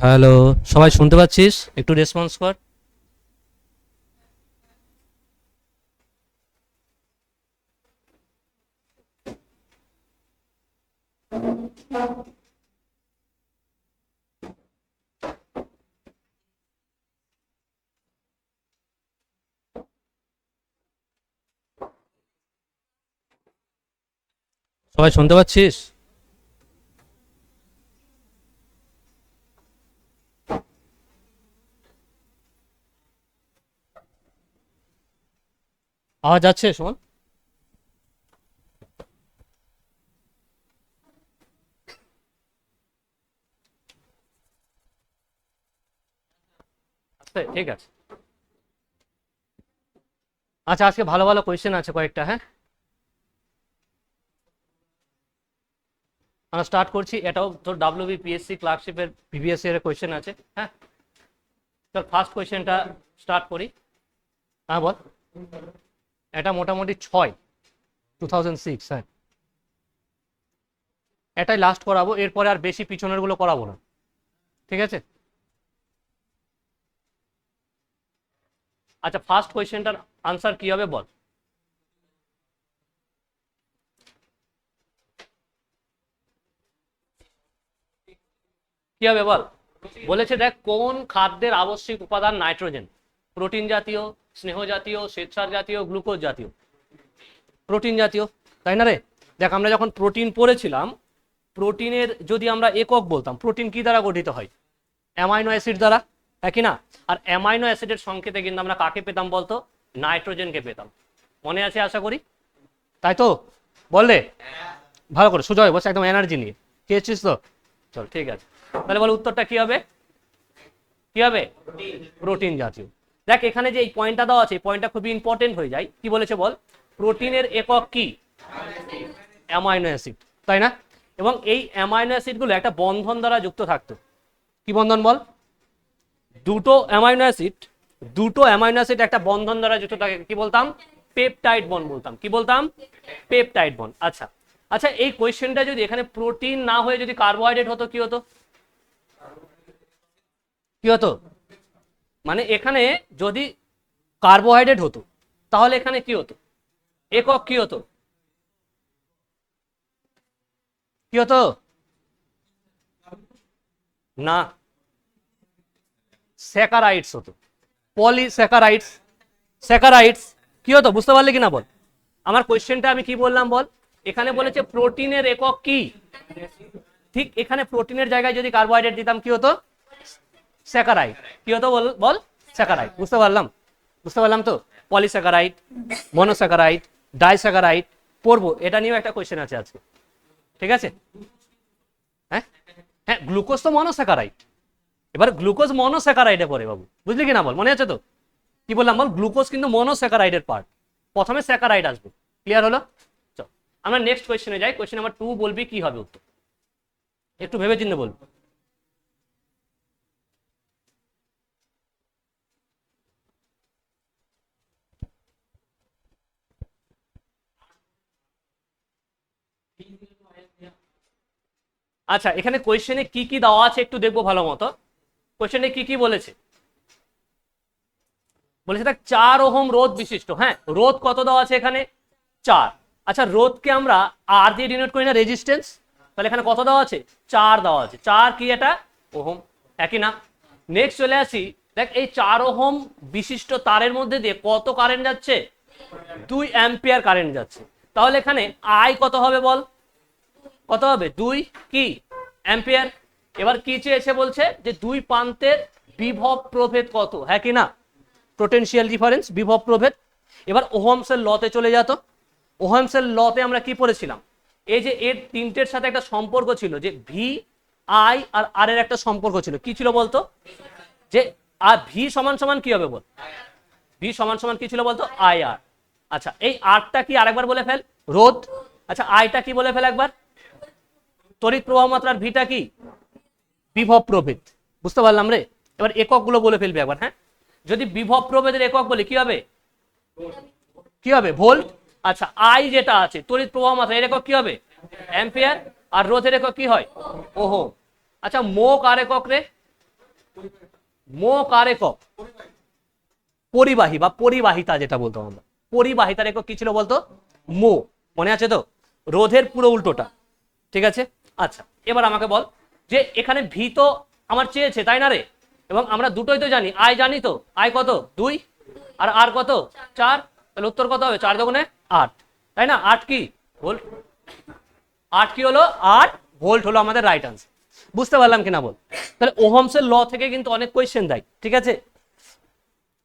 Hello, সবাই শুনতে পাচ্ছিস? একটু রেসপন্স কর। সবাই শুনতে পাচ্ছিস? আওয়াজ যাচ্ছে শোন? আচ্ছা, ঠিক আছে। আচ্ছা, আজকে ভালো ভালো কোয়েশ্চেন আছে কয়েকটা, হ্যাঁ? আমরা স্টার্ট করছি। এটাও তোর ডাব্লিউবিপিএসসি ক্লার্কশিপের পিভিএসসি এর কোয়েশ্চেন আছে, হ্যাঁ? চল ফার্স্ট কোয়েশ্চেনটা স্টার্ট করি। হ্যাঁ বল। এটা মোটামুটি 2006, হ্যাঁ। এটাই লাস্ট করাবো, এরপরে আর বেশি পিছনের গুলো করাবো না, ঠিক আছে? আচ্ছা, ফার্স্ট কোয়েশ্চেনটার আনসার কি হবে বল। কি হবে বল? বলেছে দেখ, কোন খাদ্যের আবশ্যিক উপাদান নাইট্রোজেন? প্রোটিন জাতীয়, স্নেহ জাতীয়, শ্বেতসার জাতীয়, গ্লুকোজ জাতীয়? প্রোটিন জাতীয়, তাই না রে? দেখ, আমরা যখন প্রোটিন পড়েছিলাম, প্রোটিনের যদি আমরা একক বলতাম, প্রোটিন কি দ্বারা গঠিত হয়? অ্যামাইনো অ্যাসিড দ্বারা, হ্যাঁ কি না? আর অ্যামাইনো অ্যাসিডের সংকেতে কিন্তু আমরা কাকে পেতাম বলতো? নাইট্রোজেনকে পেতাম। মনে আছে আশা করি, তাই তো? বললে ভালো করে সুজয় বসে একদম এনার্জি নিয়ে খেয়েছিস তো? চল ঠিক আছে, তাহলে বল উত্তরটা কি হবে? কি হবে? প্রোটিন জাতীয়। দেখ, এখানে যে এই পয়েন্টটা দেওয়া আছে, এই পয়েন্টটা খুবই ইম্পর্টেন্ট হয়ে যায়। কি বলেছে বল? প্রোটিনের একক কি? অ্যামাইনো অ্যাসিড, তাই না? এবং এই অ্যামাইনো অ্যাসিড গুলো একটা বন্ধন দ্বারা যুক্ত থাকতো। কি বন্ধন বল? দুটো অ্যামাইনো অ্যাসিড, দুটো অ্যামাইনো অ্যাসিড একটা বন্ধন দ্বারা যুক্ত থাকে, কি বলতাম? পেপটাইড বন্ড বলতাম। কি বলতাম? Peptide bond. আচ্ছা আচ্ছা, এই কোয়েশ্চেনটা যদি এখানে প্রোটিন না হয়ে যদি কার্বোহাইড্রেট হতো, কি হতো? কি হতো? মানে এখানে যদি কার্বোহাইড্রেট হতো, তাহলে এখানে কি হতো? একক কি হতো? কি হতো? না, স্যাকারাইডস হতো। Polysaccharides, saccharides. কি হতো বুঝতে পারলে কিনা বল? আমার কোয়েশ্চেনটা আমি কি বললাম বল? এখানে বলেছে প্রোটিনের একক কি? ঠিক এখানে প্রোটিনের জায়গায় যদি কার্বোহাইড্রেট দিতাম, কি হতো? স্যাকারাইড। কি হতো বল বল? স্যাকারাইড। বুঝতে পারলাম? বুঝতে পারলাম তো? পলিস্যাকারাইড, মনোস্যাকারাইড, ডাইস্যাকারাইড পড়বো, এটা নিয়েও একটা কোয়েশ্চেন আছে আজকে, ঠিক আছে? হ্যাঁ হ্যাঁ, গ্লুকোজ তো মনোস্যাকারাইড। এবার গ্লুকোজ মনোস্যাকারাইডে পড়ে বাবু, বুঝলি কিনা বল? মনে আছে তো? কি বললাম বল? গ্লুকোজ কিন্তু মনোস্যাকারাইডের পার্ট, প্রথমে স্যাকারাইড আসবে। ক্লিয়ার হলো? চল আমরা নেক্সট কোয়েশ্চেনে যাই। কোয়েশ্চেন নাম্বার 2 বলবি কি হবে উত্তর, একটু ভেবে চিন্তে বলবি। আচ্ছা, এখানে কোয়েশ্চেনে কি কি দেওয়া আছে একটু দেখবো ভালো মতো। কোয়েশ্চেনে কি কি বলেছে? বলেছে দেখ, 4 ওহম রোধ বিশিষ্ট, হ্যাঁ, রোধ কত দেওয়া আছে এখানে? 4। আচ্ছা, রোধকে আমরা আর দিয়ে ডিনোট করি না, রেজিস্ট্যান্স। তাহলে এখানে কত দেওয়া আছে? 4 দেওয়া আছে। 4 কি এটা? ওহম, একই না? নেক্সট চলে আসি। দেখ, এই 4 ওহম বিশিষ্ট তারের মধ্যে দিয়ে কত কারেন্ট যাচ্ছে? 2 অ্যাম্পিয়ার কারেন্ট যাচ্ছে। তাহলে এখানে আই কত হবে বল? কত হবে? 2 কি অ্যাম্পিয়ার। এবার কি চেয়েছে? বলছে যে দুই প্রান্তের বিভব প্রভেদ কত, হ্যাঁ কি না? পোটেনশিয়াল ডিফারেন্স, বিভব প্রভেদ। এবার ওহমসের লতে চলে যেত। ওহমসের লতে আমরা কি পড়েছিলাম? এই যে এর তিনটের সাথে একটা সম্পর্ক ছিল, যে ভি, আই আর আর এর একটা সম্পর্ক ছিল। কি ছিল বলতো? যে আর ভি সমান সমান কি হবে বল? ভি সমান সমান কি ছিল বলতো? আই আর। আচ্ছা, এই আরটা কি আরেকবার বলে ফেল? রোধ। আচ্ছা, আইটা কি বলে ফেল একবার? তড়িৎ প্রবাহ মাত্রার, ভিটা কি? বিভব প্রভেদ। বুঝতে পারলাম রে? এবার একক গুলো বলে ফেলবে একবার, হ্যাঁ? যদি বিভব প্রভেদের একক বলি, কি হবে? কি হবে? ভোল্ট। আচ্ছা, আই যেটা আছে তড়িৎ প্রবাহ মাত্রা, এর একক কি হবে? অ্যাম্পিয়ার। আর রোধের একক কি হয়? ওহম। আচ্ছা, মোক আর একক রে? মো কার একক? পরিবাহী বা পরিবাহিতা যেটা বলতো আমরা, পরিবাহিতার একক কি ছিল বলতো? মো। মনে আছে তো? রোধের পুরো উল্টোটা। ঠিক আছে, আচ্ছা এবার আমাকে বল যে এখানে ভি তো আমার চেয়েছে তাই না রে, এবং আমরা দুটোই তো জানি, আই জানি তো, আই কত 2 আর আর কত 4, তাহলে উত্তর কত হবে? 4 দুগুণে 8, তাই না? 8 কি ভোল্ট? 8 কি হলো? 8 ভোল্ট হলো আমাদের রাইট আনসার। বুঝতে পারলাম কিনা বল? তাহলে ওহমসের ল থেকে কিন্তু অনেক কোয়েশ্চেন দেয়, ঠিক আছে,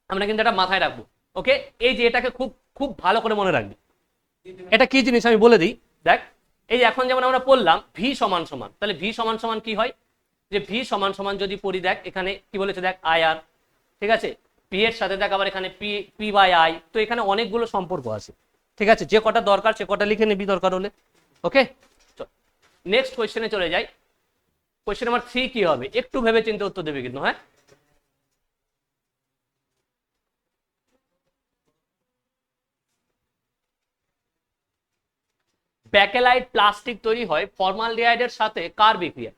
আমরা কিন্তু এটা মাথায় রাখবো। ওকে, এই যে এটাকে খুব খুব ভালো করে মনে রাখবি। এটা কি জিনিস আমি বলে দিই, দেখ এই যে এখন যেমন আমরা পড়লাম ভি সমান সমান, তাহলে ভি সমান সমান কি হয়? যে ভি সমান সমান যদি পড়ি, দেখ এখানে কি বলেছে, দেখ আই আর, ঠিক আছে, পি এর সাথে দেখ আবার এখানে পি পি বাই আই, তো এখানে অনেকগুলো সম্পর্ক আছে, ঠিক আছে, যে কটা দরকার সে কটা লিখে নিবি দরকার হলে। ওকে, চল নেক্সট কোয়েশ্চেনে চলে যাই। কোয়েশ্চেন নাম্বার 3 কি হবে? একটু ভেবে চিন্তে উত্তর দেবে কিন্তু, হ্যাঁ। ব্যাকেলাইট প্লাস্টিক তৈরি হয় ফর্মালডিহাইডের সাথে কার বিক্রিয়া?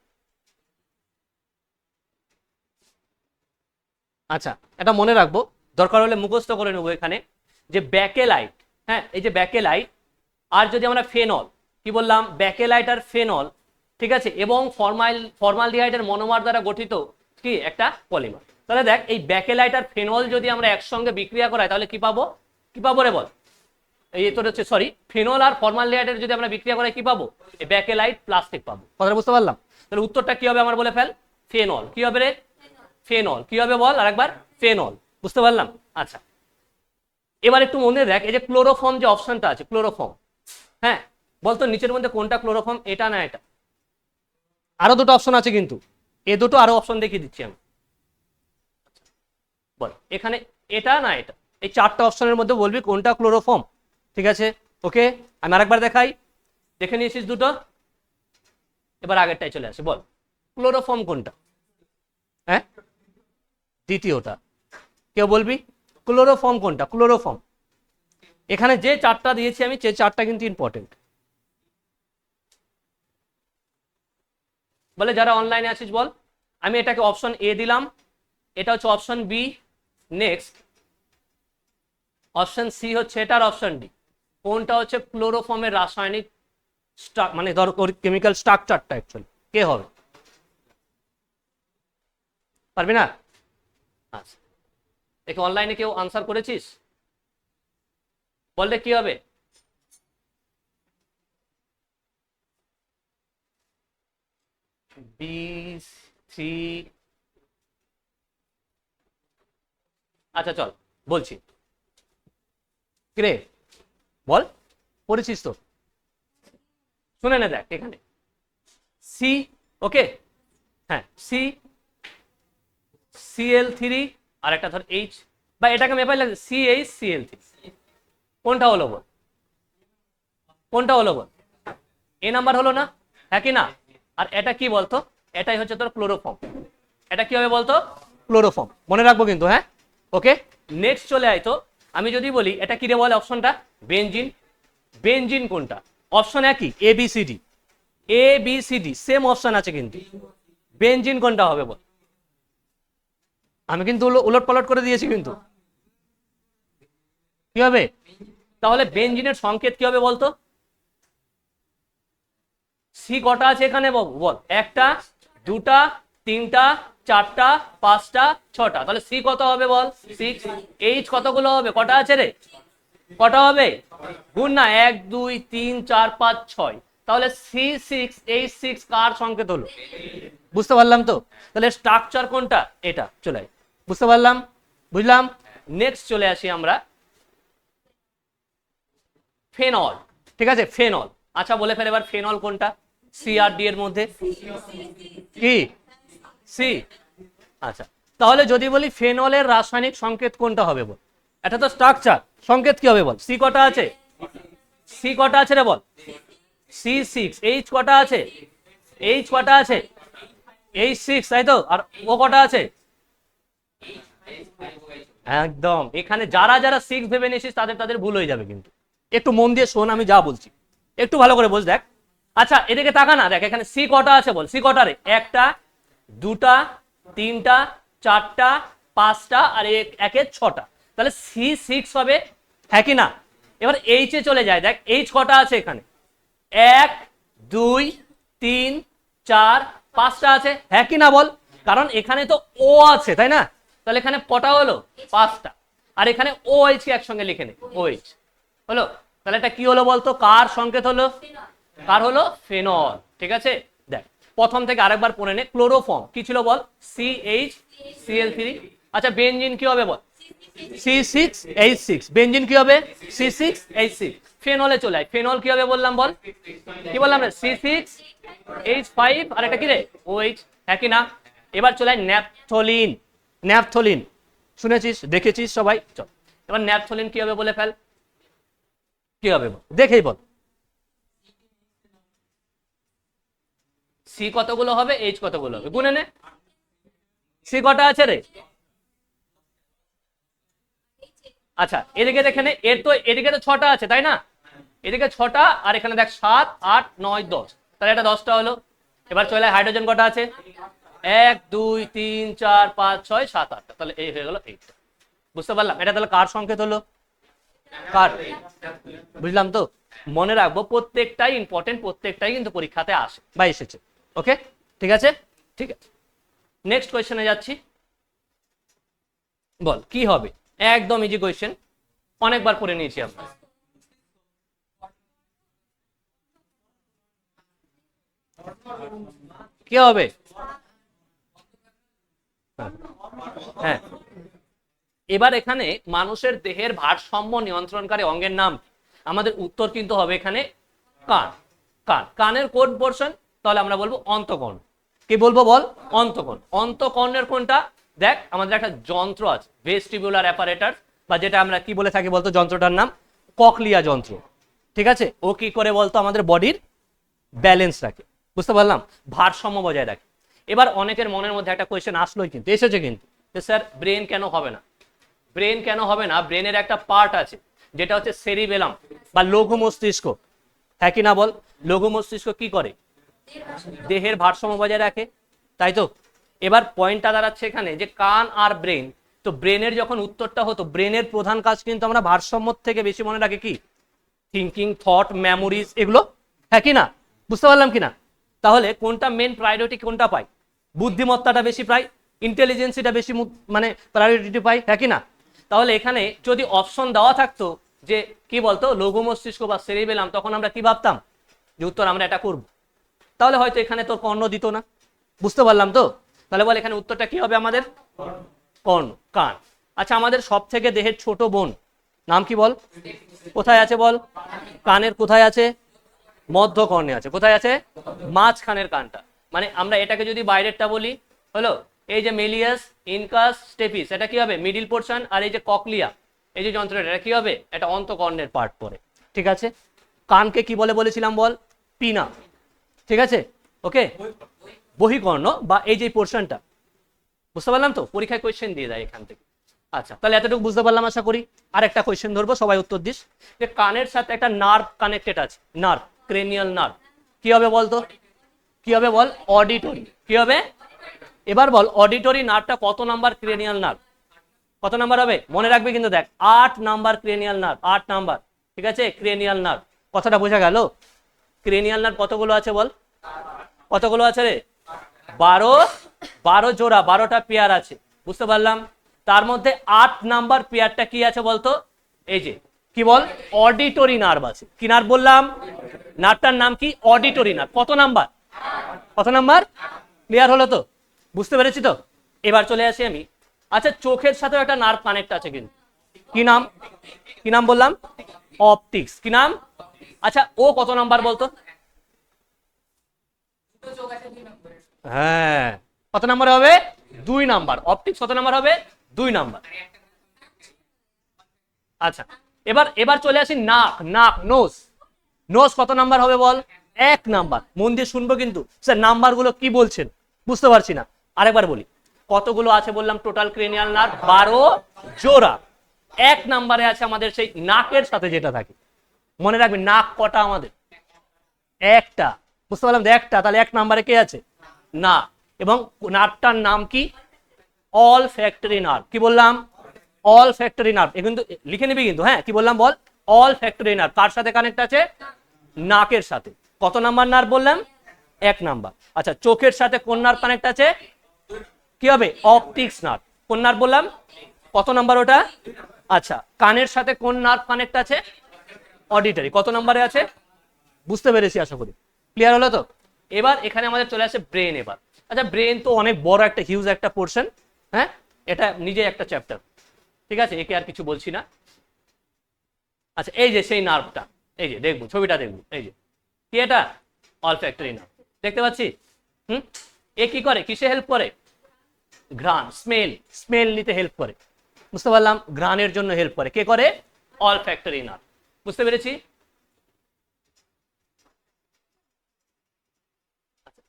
আচ্ছা এটা মনে রাখবো, দরকার হলে মুখস্থ করে নেবো এখানে, যে ব্যাকেলাইট, হ্যাঁ এই যে ব্যাকেলাইট আর যদি আমরা ফেনল, কি বললাম, ব্যাকেলাইট আর ফেনল, ঠিক আছে, এবং ফর্মালডিহাইডের মনোমার দ্বারা গঠিত কি একটা পলিমার। তাহলে দেখ এই ব্যাকেলাইট আর ফেনল যদি আমরা একসঙ্গে বিক্রিয়া করাই তাহলে কি পাবো? কি পাবো রে বল? এই তোর হচ্ছে সরি, ফেনল আর ফর্মালডিহাইডের যদি আমরা বিক্রিয়া করাই কি পাবো? এই ব্যাকেলাইট প্লাস্টিক পাবো। কথাটা বুঝতে পারলাম? তাহলে উত্তরটা কি হবে আমার বলে ফেল, ফেনল। কি হবে রে? ফেনল। কি হবে বল আরেকবার? ফেনল। বুঝতে পারলাম? আচ্ছা এবার একটু মনে দেখ, এই যে ক্লোরোফর্ম যে অপশনটা আছে, ক্লোরোফর্ম, হ্যাঁ বলতো নিচের মধ্যে কোনটা ক্লোরোফর্ম, এটা না এটা? আরো দুটো অপশন আছে কিন্তু, এ দুটো আরো অপশন দেখিয়ে দিচ্ছি আমি। বল এখানে এটা না এটা? এই চারটা অপশনের মধ্যে বলবি কোনটা ক্লোরোফর্ম, ঠিক আছে। ওকে আমি আরেকবার দেখাই, দেখে নিয়েছিস দুটো, এবার আগেরটাই চলে আসে, বল ক্লোরোফর্ম কোনটা? হ্যাঁ দ্বিতীয়টা। কেউ বলবি ক্লোরোফর্ম কোনটা? ক্লোরোফর্ম এখানে যে চারটা দিয়েছি আমি, যে চারটা কিন্তু ইম্পর্টেন্ট। বলে যারা অনলাইনে আছিস বল, আমি এটাকে অপশন এ দিলাম, এটা হচ্ছে option B, next option C হচ্ছে এটার অপশন ডি, কোনটা হচ্ছে ক্লোরোফর্মের রাসায়নিক মানে ধর কেমিক্যাল স্ট্রাকচারটা অ্যাকচুয়ালি কে হবে? পারবি না? আচ্ছা দেখে অনলাইনে কেউ আনসার করেছিস? বললে কি হবে? বি সি, আচ্ছা চল বলছি, কিরে বল পড়েছিস তো? শুনে নে দেখ এখানে সি, ওকে হ্যাঁ সি, Cl3 আর একটা ধর এইচ, বা এটাকে মেপাই লাগে CH Cl3, কোনটা হলো বল? কোনটা হলো বল? এ নাম্বার হলো না, হ্যাঁ কি না? আর এটা কি বলতো? এটাই হচ্ছে তোর ক্লোরোফর্ম। এটা কি হবে বলতো? ক্লোরোফর্ম। মনে রাখবো কিন্তু, হ্যাঁ। ওকে নেক্সট চলে আয় তো, আমি যদি বলি এটা কি রে বলে অপশনটা? বেনজিন। বেনজিন কোনটা? অপশন একই, A B C D, A B C D same option আছে কিন্তু, বেনজিন কোনটা হবে বল? আমি কিন্তু উলট পালট করে দিয়েছি কিন্তু, কি হবে? তাহলে বেনজিনের সংকেত কি হবে বলতো? সি কটা আছে এখানে বল? একটা, দুটা, তিনটা, চারটা, পাঁচটা, ছটা, তাহলে সি কত হবে বল? 6। এইচ কতগুলো হবে? কটা আছে রে? কটা হবে? গুণ না, 1 2 3 4 5 6, তাহলে C6H6 কার সংকেত হলো? বুঝতে পারলাম তো? তাহলে স্ট্রাকচার কোনটা? এটা চলে আয়। বুঝতে পারলাম? বুঝলাম। নেক্সট চলে আসি আমরা ফেনল, ঠিক আছে ফেনল। আচ্ছা বলে ফেল এবার ফেনল কোনটা? সি আর ডি এর মধ্যে কি? সি। আচ্ছা তাহলে যদি বলি ফেনলের রাসায়নিক সংকেত কোনটা হবে বল? এটা তো স্ট্রাকচার, সংকেত কি হবে বল? সি কটা আছে? সি কটা আছে রে বল? C6। এইচ কটা আছে? এইচ কটা আছে? H6, তাই তো। আর ও কটা আছে? একদম, এখানে যারা যারা 6 ভেবে নিয়েছিস তাদের ভুল হয়ে যাবে কিন্তু, একটু মন দিয়ে শোন আমি যা বলছি, একটু ভালো করে বোঝ। দেখ আচ্ছা এদিকে তাকা না, দেখ এখানে সি কটা আছে বল? সি কটা রে? একটা, দুটা, তিনটা, 4টা 5টা আর একে 6টা, তাহলে C6 হবে, হ্যাঁ কি না? এবার এইচে চলে যায়, দেখ এইচ কটা আছে এখানে, 1 2 3 4 5টা আছে, হ্যাঁ কি না বল? কারণ এখানে তো ও আছে, তাই না? তাহলে এখানে কটা হলো? 5টা। আর এখানে ও এইচ কে একসঙ্গে লিখে নে, ও এইচ হলো। তাহলে এটা কি হলো বলতো? কার সংকেত হলো? কার হলো? ফেনল। ঠিক আছে, দেখ প্রথম থেকে আরেকবার পড়ে নে। ক্লোরোফর্ম কি ছিল বল? CH Cl3। আচ্ছা বেনজিন কি হবে বল? C6H6। বেনজিন কি হবে? C6H6। ফেনলে চলে আয়, ফেনল কি হবে বললাম বল? কি বললাম রে? C6H5 আর এটা কি রে? OH, হ্যাঁ কি না? এবার চলে আয় ন্যাপথলিন। ন্যাপথলিন শুনেছিস, দেখেছিস সবাই? চল এবার ন্যাপথলিন কি হবে বলে ফেল। কি হবে বল, দেখেই বল। সি কতগুলো হবে, এইচ কতগুলো হবে, গুনে নে। সি কটা আছে রে? আচ্ছা এদিকে দেখে নে, এর তো এদিকে তো 6টা আছে তাই না? এদিকে 6টা আর এখানে দেখ 7 8 9 10, তাহলে এটা 10টা হলো। এবার চলে হাইড্রোজেন কটা আছে? 1 2 3 4 5 6 7 8টা, তাহলে এই হয়ে গেল 8টা। বুঝতে পারলাম? এটা তাহলে কার সংকেত হলো? কার? বুঝলাম তো? মনে রাখবো প্রত্যেকটাই ইম্পর্টেন্ট, প্রত্যেকটাই কিন্তু পরীক্ষাতে আসে বা এসেছে। ওকে ঠিক আছে, ঠিক আছে। নেক্সট কোয়েশ্চেনে যাচ্ছি, বল কি হবে? একদম ইজি কোয়েশ্চেন, অনেকবার পড়ে নিয়েছি আমরা। কি হবে? হ্যাঁ, এবার এখানে মানুষের দেহের ভারসাম্য নিয়ন্ত্রণকারী অঙ্গের নাম, আমাদের উত্তর কিন্তু হবে এখানে কান। কান, কানের কোন পোর্শন? তাহলে আমরা বলবো অন্তঃকর্ণ। কি বলবো বল? অন্তঃকর্ণ। অন্তঃকর্ণের কোনটা? দেখ আমাদের একটা যন্ত্র আছে, ভেস্টিবুলার অ্যাপারেটাস, বা যেটা আমরা কি বলে থাকি বলতো যন্ত্রটার নাম? ককলিয়া যন্ত্র। ঠিক আছে, ও কি করে বলতো? আমাদের বডির ব্যালেন্স রাখে, বুঝতে পারলাম, ভারসাম্য বজায় রাখে। এবার অনেকের মনের মধ্যে একটা কোয়েশ্চেন আসলোই, কিন্তু এসেছে কিন্তু, যে স্যার ব্রেন কেন হবে না? ব্রেন কেন হবে না? ব্রেনের একটা পার্ট আছে যেটা হচ্ছে সেরিবেলাম বা লঘু মস্তিষ্ক, হ্যাঁ কি না বল? লঘু মস্তিষ্ক কি করে? দেহের ভারসাম্য বজায় রাখে, তাই তো? এবার পয়েন্টটা দাঁড়াচ্ছে এখানে যে কান আর ব্রেন, তো ব্রেনের যখন উত্তরটা হতো, ব্রেনের প্রধান কাজ কিন্তু আমরা ভারসাম্য থেকে বেশি মনে রাখি কি? থিঙ্কিং, থট, মেমোরিজ, এগুলো, হ্যাঁ কি না? বুঝতে পারলাম কিনা? তাহলে কোনটা মেন প্রায়োরিটি, কোনটা পাই? বুদ্ধিমত্তাটা বেশি পাই, ইন্টেলিজেন্সিটা বেশি মানে প্রায়োরিটি পাই, হ্যাঁ কি না? তাহলে এখানে যদি অপশন দেওয়া থাকতো যে কি বলতো লঘু মস্তিষ্ক বা সেরিবেলাম, তখন আমরা কি ভাবতাম? যে উত্তর আমরা এটা করব, তাহলে হয়তো এখানে তোর কর্ণ দিত না। বুঝতে পারলাম তো? তাহলে বল এখানে উত্তরটা কি হবে আমাদের? কর্ণ, কান। আচ্ছা আমাদের সব থেকে দেহের ছোট বোন নাম কি বল? কোথায় আছে বল? কানের কোথায় আছে? মধ্যকর্ণে আছে। কোথায় আছে? মাঝখানের কানটা। মানে আমরা এটাকে যদি বাইরেরটা বলি হলো, এই যে মেলিয়াস, ইনকাস, স্টেপিস, এটা কি হবে? Middle portion. আর এই যে ককলিয়া, এই যে যন্ত্রটা, এটা কি হবে? এটা অন্তঃকর্ণের পার্ট পড়ে। ঠিক আছে, কানকে কি বলে বলেছিলাম বল? পিনা। ঠিক আছে, ওকে, বহিকর্ণ বা এই যে পোর্শনটা। বুঝতে পারলাম তো? পরীক্ষায় কোয়েশ্চেন দিয়ে দেয় এখান থেকে। আচ্ছা তাহলে এতটুকু বুঝতে পারলাম আশা করি। আর একটা কোয়েশ্চেন ধরবো, সবাই উত্তর দিস। যে কানের সাথে একটা নার্ভ কানেক্টেড আছে, নার্ভ, ক্রেনিয়াল নার্ভ, কি হবে বলতো? কি হবে বল? অডিটরি। কি হবে? এবার বল অডিটরি নার্ভটা কত নাম্বার ক্রেনিয়াল নার্ভ? কত নাম্বার হবে? মনে রাখবে কিন্তু, দেখ 8 নাম্বার ক্রেনিয়াল নার্ভ, 8 নাম্বার। ঠিক আছে, ক্রেনিয়াল নার্ভ। কথাটা বোঝা গেল? ক্রেনিয়াল নার্ভ কতগুলো আছে বল? কতগুলো আছে রে? 12 জোড়া, 12টা পেয়ার আছে। বুঝতে পারলাম? তার মধ্যে 8 নাম্বার পেয়ারটা কি আছে বলতো? এই যে কি বল? অডিটরি নার্ভ আছে। কি নার্ভ বললাম? নার্ভটার নাম কি? Auditory nerve. কত নাম্বার? কত নাম্বার? ক্লিয়ার হলো তো? বুঝতে পেরেছি তো? এবার চলে আসি আমি। আচ্ছা চোখের সাথেও একটা নার্ভ কানেক্ট আছে কিন্তু, কি নাম? কি নাম বললাম? অপটিক্স। কি নাম? আচ্ছা ও কত নাম্বার বলতো? হ্যাঁ, কত নাম্বার হবে? 2 নাম্বার। অপটিক্স কত নাম্বার হবে? 2 নাম্বার। আচ্ছা এবার এবার চলে আসি নাক। নাক, নোজ। নোজ কত নাম্বার হবে বল? 1 নাম্বার। মন দিয়ে শুনবো কিন্তু, স্যার নাম্বারগুলো কি বলছেন বুঝতে পারছি না, আরেকবার বলি। কতগুলো আছে বললাম টোটাল ক্রেনিয়াল নার্ভ? 12 জোড়া। 1 নাম্বারে আছে আমাদের সেই নাকের সাথে যেটা থাকে। মনে রাখবে নাক কটা আমাদের? একটা। বুঝতে পারলাম? একটা। তাহলে 1 নাম্বারে কে আছে? না। এবং নার্ভটার নাম কি? All factory nerve. কি বললাম? All factory nerve. এ কিন্তু লিখে নিবি কিন্তু, হ্যাঁ। কি বললাম বল? Olfactory nerve. কার সাথে কানেক্ট আছে? নাকের সাথে। কত নাম্বার নার্ভ বললাম? 1 নাম্বার। আচ্ছা, চোখের সাথে কোন নার্ভ কানেক্ট আছে? কি হবে? Optics nerve. কোন নার্ভ বললাম? কত নাম্বার ওটা? আচ্ছা, কানের সাথে কোন নার্ভ কানেক্ট আছে? অডিটরি। কত নাম্বারে আছে? বুঝতে পেরেছি আশা করি। ক্লিয়ার হলো তো? এবার এখানে আমাদের চলে আসে ব্রেন। এবার আচ্ছা, ব্রেন তো অনেক বড় একটা হিউজ একটা পোর্শন, হ্যাঁ, এটা নিজে একটা চ্যাপ্টার, ঠিক আছে, একে আর কিছু বলছি না। আচ্ছা, এই যে সেই নার্ভটা, এই যে দেখবো, ছবিটা দেখবো, এই যে কি এটা? Olfactory nerve. দেখতে পাচ্ছি? এ কি করে? কিসে হেল্প করে? ঘ্রাণ, স্মেল, স্মেল নিতে হেল্প করে। বুঝতে পারলাম? ঘ্রাণের জন্য হেল্প করে। কে করে? Olfactory nerve. বুঝতে পেরেছি?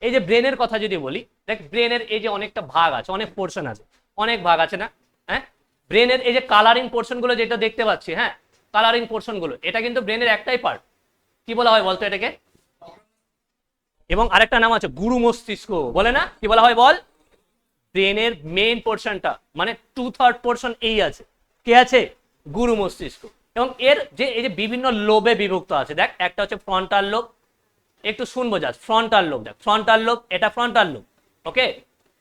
এই যে ব্রেনের কথা যদি বলি, দেখ ব্রেনের এই যে অনেকটা ভাগ আছে, অনেক পোর্শন আছে, অনেক ভাগ আছে না? হ্যাঁ, ব্রেনের এই যে কালারিং পোর্শন গুলো যেটা দেখতে পাচ্ছি, হ্যাঁ, কালারিং পোর্শন গুলো, এটা কিন্তু ব্রেনের একটাই পার্ট। কি বলা হয় বলতো এটাকে? এবং আরেকটা নাম আছে গুরু মস্তিষ্ক, বলে না? কি বলা হয় বল? ব্রেনের মেইন পোর্শনটা মানে 2/3 পোর্শন এই আছে। কে আছে? গুরু মস্তিষ্ক। এবং এর যে এই যে বিভিন্ন লোবে বিভক্ত আছে, দেখ একটা হচ্ছে ফ্রন্টাল লোব, একটু শুনবো জাস্ট, ফ্রন্টাল লোব। দেখ ফ্রন্টাল লোব, এটা ফ্রন্টাল লোব, ওকে,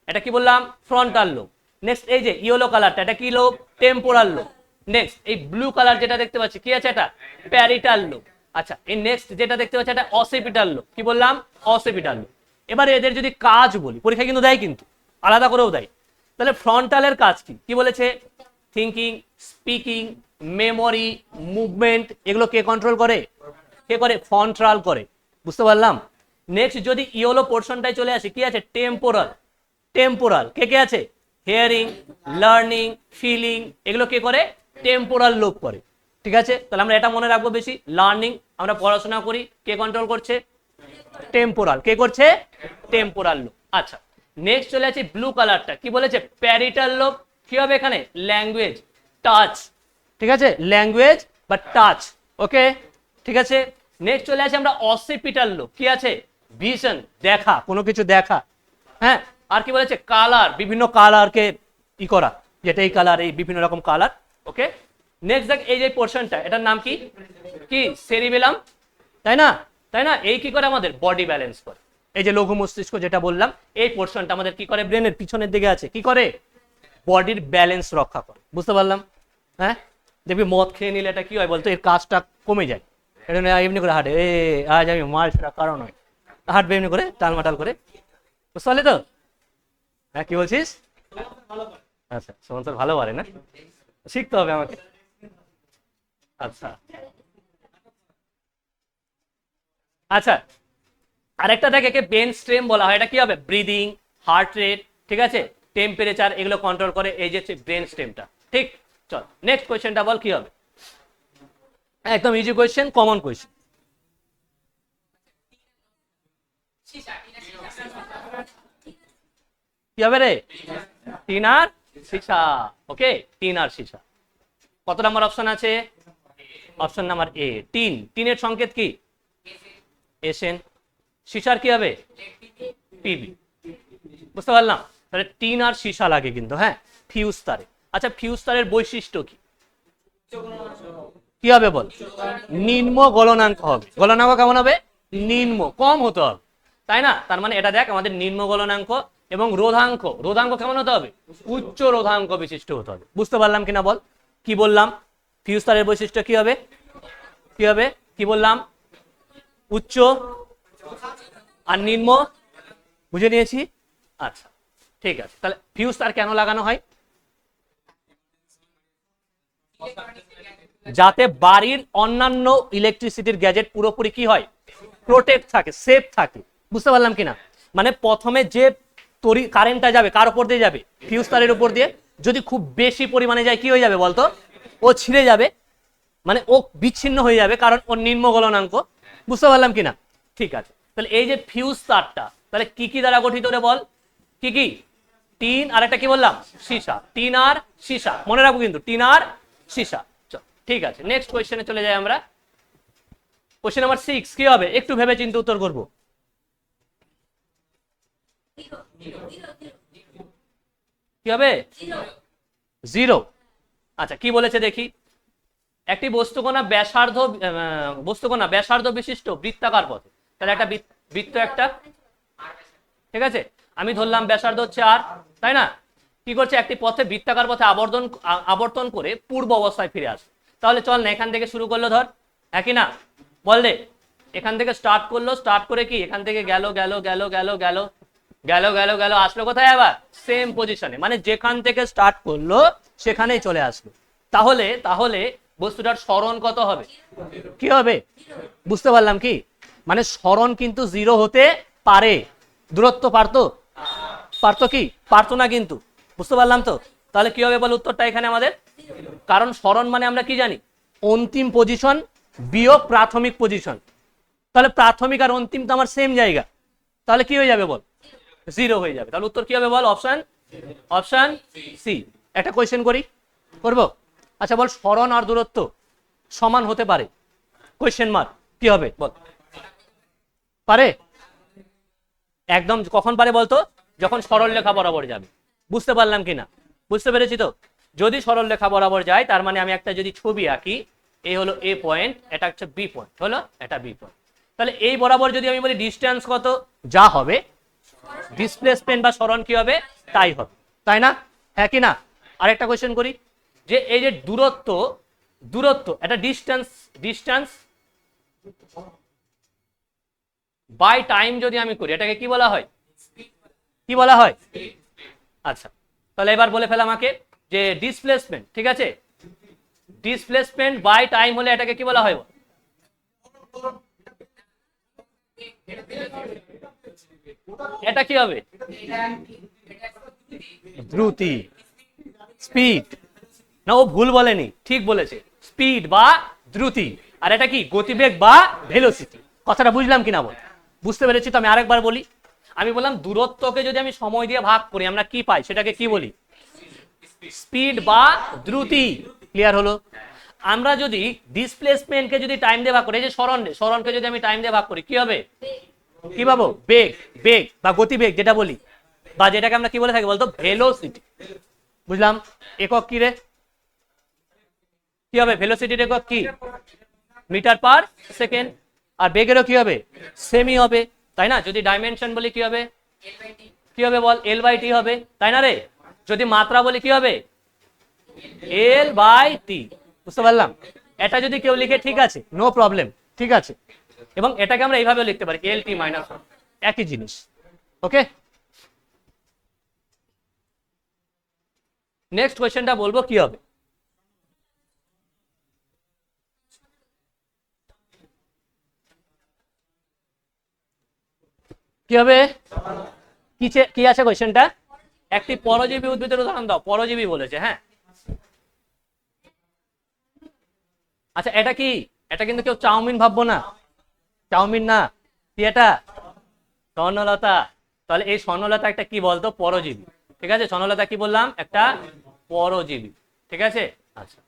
এটা কি বললাম? Frontal lobe. নেক্সট এই যে ইয়েলো কালারটা, এটা কি লোব? Temporal lobe. নেক্সট এই ব্লু কালার যেটা দেখতে পাচ্ছি, কি আছে এটা? Parietal lobe. আচ্ছা, এই নেক্সট যেটা দেখতে পাচ্ছি, এটা অসিপিটাল লোব। কি বললাম? Occipital lobe. এবারে এদের যদি কাজ বলি, পরীক্ষা কিন্তু দেয়, কিন্তু আলাদা করেও দেয়। তাহলে ফ্রন্টালের কাজ কি? কি বলেছে? থিঙ্কিং, স্পিকিং, মেমোরি, মুভমেন্ট, এগুলো কে কন্ট্রোল করে? কে করে? ফ্রন্টাল করে। বুঝতে পারলাম? নেক্সট যদি ইয়েলো পোর্শনটাই চলে আসে, কি আছে? টেম্পোরাল। টেম্পোরাল কে কে আছে? হিয়ারিং, লার্নিং, ফিলিং, এগুলো কে করে? টেম্পোরাল লোব করে। ঠিক আছে, তাহলে আমরা এটা মনে রাখবো বেশি। লার্নিং আমরা পড়াশোনা করি, কে কন্ট্রোল করছে? টেম্পোরাল। কে করছে? Temporal lobe. আচ্ছা, নেক্সট চলে আছে ব্লু কালারটা, কি বলেছে? Parietal lobe. কি হবে এখানে? Language, touch. ঠিক আছে, ল্যাঙ্গুয়েজ বা টাচ, ওকে, ঠিক আছে। নেক্সট চলে আসে আমরা অসিপিটাল লোব। কি আছে? ভিশন, দেখা, কোনো কিছু দেখা, হ্যাঁ। আর কি বলেছে? কালার, বিভিন্ন কালারকে ই করা, যেটা এই কালার, এই বিভিন্ন রকম কালার, ওকে। নেক্সট দেখ এই যে পোর্শনটা, এটার নাম কি? কি? সেরিবেলাম, তাই না? তাই না? এই কি করে? আমাদের বডি ব্যালেন্স করে। এই যে লঘু মস্তিষ্ক যেটা বললাম, এই পোর্শনটা আমাদের কি করে? ব্রেনের পিছনের দিকে আছে, কি করে? বডির ব্যালেন্স রক্ষা করে। বুঝতে পারলাম? হ্যাঁ, দেখবি মদ খেয়ে নিলে এটা কি হয় বলতো? এর কাজটা কমে যায়। এটা এমনি করে হাঁটে, এ আজ আমি মাল ছাড়া কারণ নয়, হাঁটবে এমনি করে, টালমাটাল করে। বুঝতে পারলি তো? হ্যাঁ, কি বলছিস? আচ্ছা, সুমন স্যার ভালো পারে না? শিখতে হবে আমাকে। আচ্ছা আচ্ছা, আরেকটা দেখ, একে ব্রেন স্ট্রেম বলা হয়। এটা কি হবে? ব্রিদিং, হার্ট রেট, ঠিক আছে, টেম্পারেচার, এগুলো কন্ট্রোল করে এই যে ব্রেন স্টেমটা। ঠিক, চল নেক্সট কোয়েশ্চেনটা বল কি হবে? একদম ইজি কোয়েশ্চেন, কমন কোয়েশ্চেন। কি হবে রে? টিন আর সীসা, ওকে, টিন আর সীসা। কত নাম্বার অপশন আছে? Option number A, tin. টিনের সংকেত কি? এসএন। সীসার কি হবে? পিবি। বুঝতে পারলাম? তাহলে টিন আর সীসা লাগে কিন্তু, হ্যাঁ, ফিউজ তারে। আচ্ছা, ফিউজ তারের বৈশিষ্ট্য কি? কি হবে বল? নিম্ন গলনাঙ্ক হবে। গলনাঙ্ক কেমন হবে? নিম্ন, কম হতে হবে, তাই না? তার মানে এটা দেখ, আমাদের নিম্ন গলনাঙ্ক এবং রোধাঙ্ক, রোধাঙ্ক কেমন হতে হবে? উচ্চ রোধাঙ্ক বিশিষ্ট হতে হবে। বুঝতে পারলাম কিনা বল? কি বললাম? ফিউজ তারের বৈশিষ্ট্য কি হবে? কি হবে? কি বললাম? উচ্চ আর নিম্ন, বুঝে নিয়েছি। আচ্ছা, ঠিক আছে, তাহলে ফিউজ তার কেন লাগানো হয়? যাতে বাড়ির অন্যান্য ইলেকট্রিসিটির গ্যাজেট পুরোপুরি কি হয়? প্রোটেক্ট থাকে, সেফ থাকে। বুঝতে পারলাম কিনা? মানে প্রথমে যে কারেন্টটা যাবে কার উপর দিয়ে যাবে? ফিউজ তারের উপর দিয়ে। যদি খুব বেশি পরিমাণে যায়, কি হয়ে যাবে বলতো? ও ছিঁড়ে যাবে, মানে ও বিচ্ছিন্ন হয়ে যাবে, কারণ ওর নিম্ন গলনাঙ্ক। বুঝতে পারলাম কিনা? ঠিক আছে, তাহলে এই যে ফিউজ তারটা, তাহলে কি কি দ্বারা গঠিত রে বল? কি কি? টিন আর একটা কি বললাম? সীসা। টিন আর সীসা, মনে রাখবো কিন্তু, টিন আর সীসা। ঠিক আছে, নেক্সট কোয়েশ্চেনে চলে যাই আমরা। কোয়েশ্চেন নাম্বার 6 কি হবে? একটু ভেবে চিন্তে উত্তর করব। কি হবে? জিরো। আচ্ছা কি বলেছে দেখি, একটি বস্তুকণা ব্যাসার্ধ বিশিষ্ট বৃত্তাকার পথে, তাহলে একটা বৃত্ত একটা, ঠিক আছে, আমি ধরলাম ব্যাসার্ধ হচ্ছে আর, তাই না? কি করছে, একটি পথে বৃত্তাকার পথে আবর্তন করে পূর্ব অবস্থায় ফিরে আসে। তাহলে চল না এখান থেকে শুরু করলো, ধর একই না, বল দে, এখান থেকে স্টার্ট করলো, স্টার্ট করে কি এখান থেকে গেল গেল গেল গেল গেল গেল গেল গেল আসলো কোথায়, আবার সেম পজিশনে, মানে যেখান থেকে স্টার্ট করলো সেখানেই চলে আসলো। তাহলে তাহলে বস্তুটার সরণ কত হবে? কি হবে? বুঝতে পারলাম কি, মানে সরণ কিন্তু জিরো হতে পারে, দূরত্ব পারতো? পারতো কি? পারতো না কিন্তু, বুঝতে পারলাম তো। তাহলে কি হবে বল উত্তরটা এখানে আমাদের, কারণ সরণ মানে আমরা কি জানি, অন্তিম পজিশন বিয়োগ প্রাথমিক পজিশন, তাহলে প্রাথমিক আর অন্তিম তো আমার সেম জায়গা, তাহলে কি হয়ে যাবে বল, জিরো হয়ে যাবে। তাহলে উত্তর কি হবে বল, অপশন সি। একটা কোয়েশ্চেন করি, করবো? আচ্ছা বল, সরণ আর দূরত্ব সমান হতে পারে, কোয়েশ্চেন মার্ক, কি হবে বল? পারে? একদম কখন পারে বলতো, যখন সরল রেখা বরাবর যাবে। বুঝতে পারলাম কিনা? বুঝতে পেরেছি তো। যদি সরল রেখা বরাবর যায় তার মানে আমি একটা যদি ছবি আঁকি, এই হলো এ পয়েন্ট, এটা হচ্ছে বি পয়েন্ট, হলো এটা বি পয়েন্ট, তাহলে এই বরাবর যদি আমি বলি ডিস্টেন্স কত, যা হবে ডিসপ্লেসমেন্ট বা সরণ কি হবে তাই হবে, তাই না? হ্যাঁ কি না? আরেকটা কোয়েশ্চেন করি, যে এই যে দূরত্ব, দূরত্ব এটা ডিস্টেন্স বাই টাইম যদি আমি করি, এটাকে কি বলা হয়? কি বলা হয়? আচ্ছা তাহলে এবার বলে ফেলা আমাকে যে ডিসপ্লেসমেন্ট, ঠিক আছে, ডিসপ্লেসমেন্ট বাই টাইম হলে এটাকে কি বলা হয়? এটা কি হবে? দ্রুতি, স্পিড। না ও ভুল বলেনি, ঠিক বলেছে, স্পিড বা দ্রুতি। আর এটা কি? গতিবেগ বা ভেলোসিটি। কথাটা বুঝলাম কিনা বল? বুঝতে পেরেছি তো। আমি আরেকবার বলি, আমি বললাম দূরত্বকে যদি আমি সময় দিয়ে ভাগ করি আমরা কি পাই, সেটাকে কি বলি? স্পিড বা দ্রুতি। ক্লিয়ার হলো? আমরা যদি ডিসপ্লেসমেন্টকে যদি টাইম দিয়ে ভাগ করি, এই যে সরণকে যদি আমি টাইম দিয়ে ভাগ করি কি হবে? কি পাবো? বেগ বা গতিবেগ যেটা বলি, বা যেটাকে আমরা কি বলে থাকি বলতো, ভেলোসিটি। বুঝলাম। একক কি রে? কি হবে ভেলোসিটির একক? কি? Metre per second. আর বেগেরও কি হবে? সেমই হবে, তাই না? যদি ডাইমেনশন বলি কি হবে? কি হবে বল? এল বাই টি হবে, তাই না রে? যদি মাত্রা বলি কি হবে? L by T. বুঝতে পারলাম? এটা যদি কেউ লিখে ঠিক আছে, নো প্রবলেম, ঠিক আছে। এবং এটাকে আমরা এইভাবে লিখতে পারি, এল টি মাইনাস, একই জিনিস। ওকে, নেক্সট কোয়েশ্চেনটা বলবো কি হবে। কি হবে? কি আছে কোয়েশ্চেনটা? একটি পরজীবী উদ্ভিদের উদাহরণ দাও। পরজীবী বলেছে, হ্যাঁ। আচ্ছা এটা কি? এটা কিন্তু কেউ চাউমিন ভাববো না, চাউমিন না, কি এটা? স্বর্ণলতা। তাহলে এই স্বর্ণলতা একটা কি বলতো? পরজীবী, ঠিক আছে। স্বর্ণলতা কি বললাম? একটা পরজীবী, ঠিক আছে। আচ্ছা,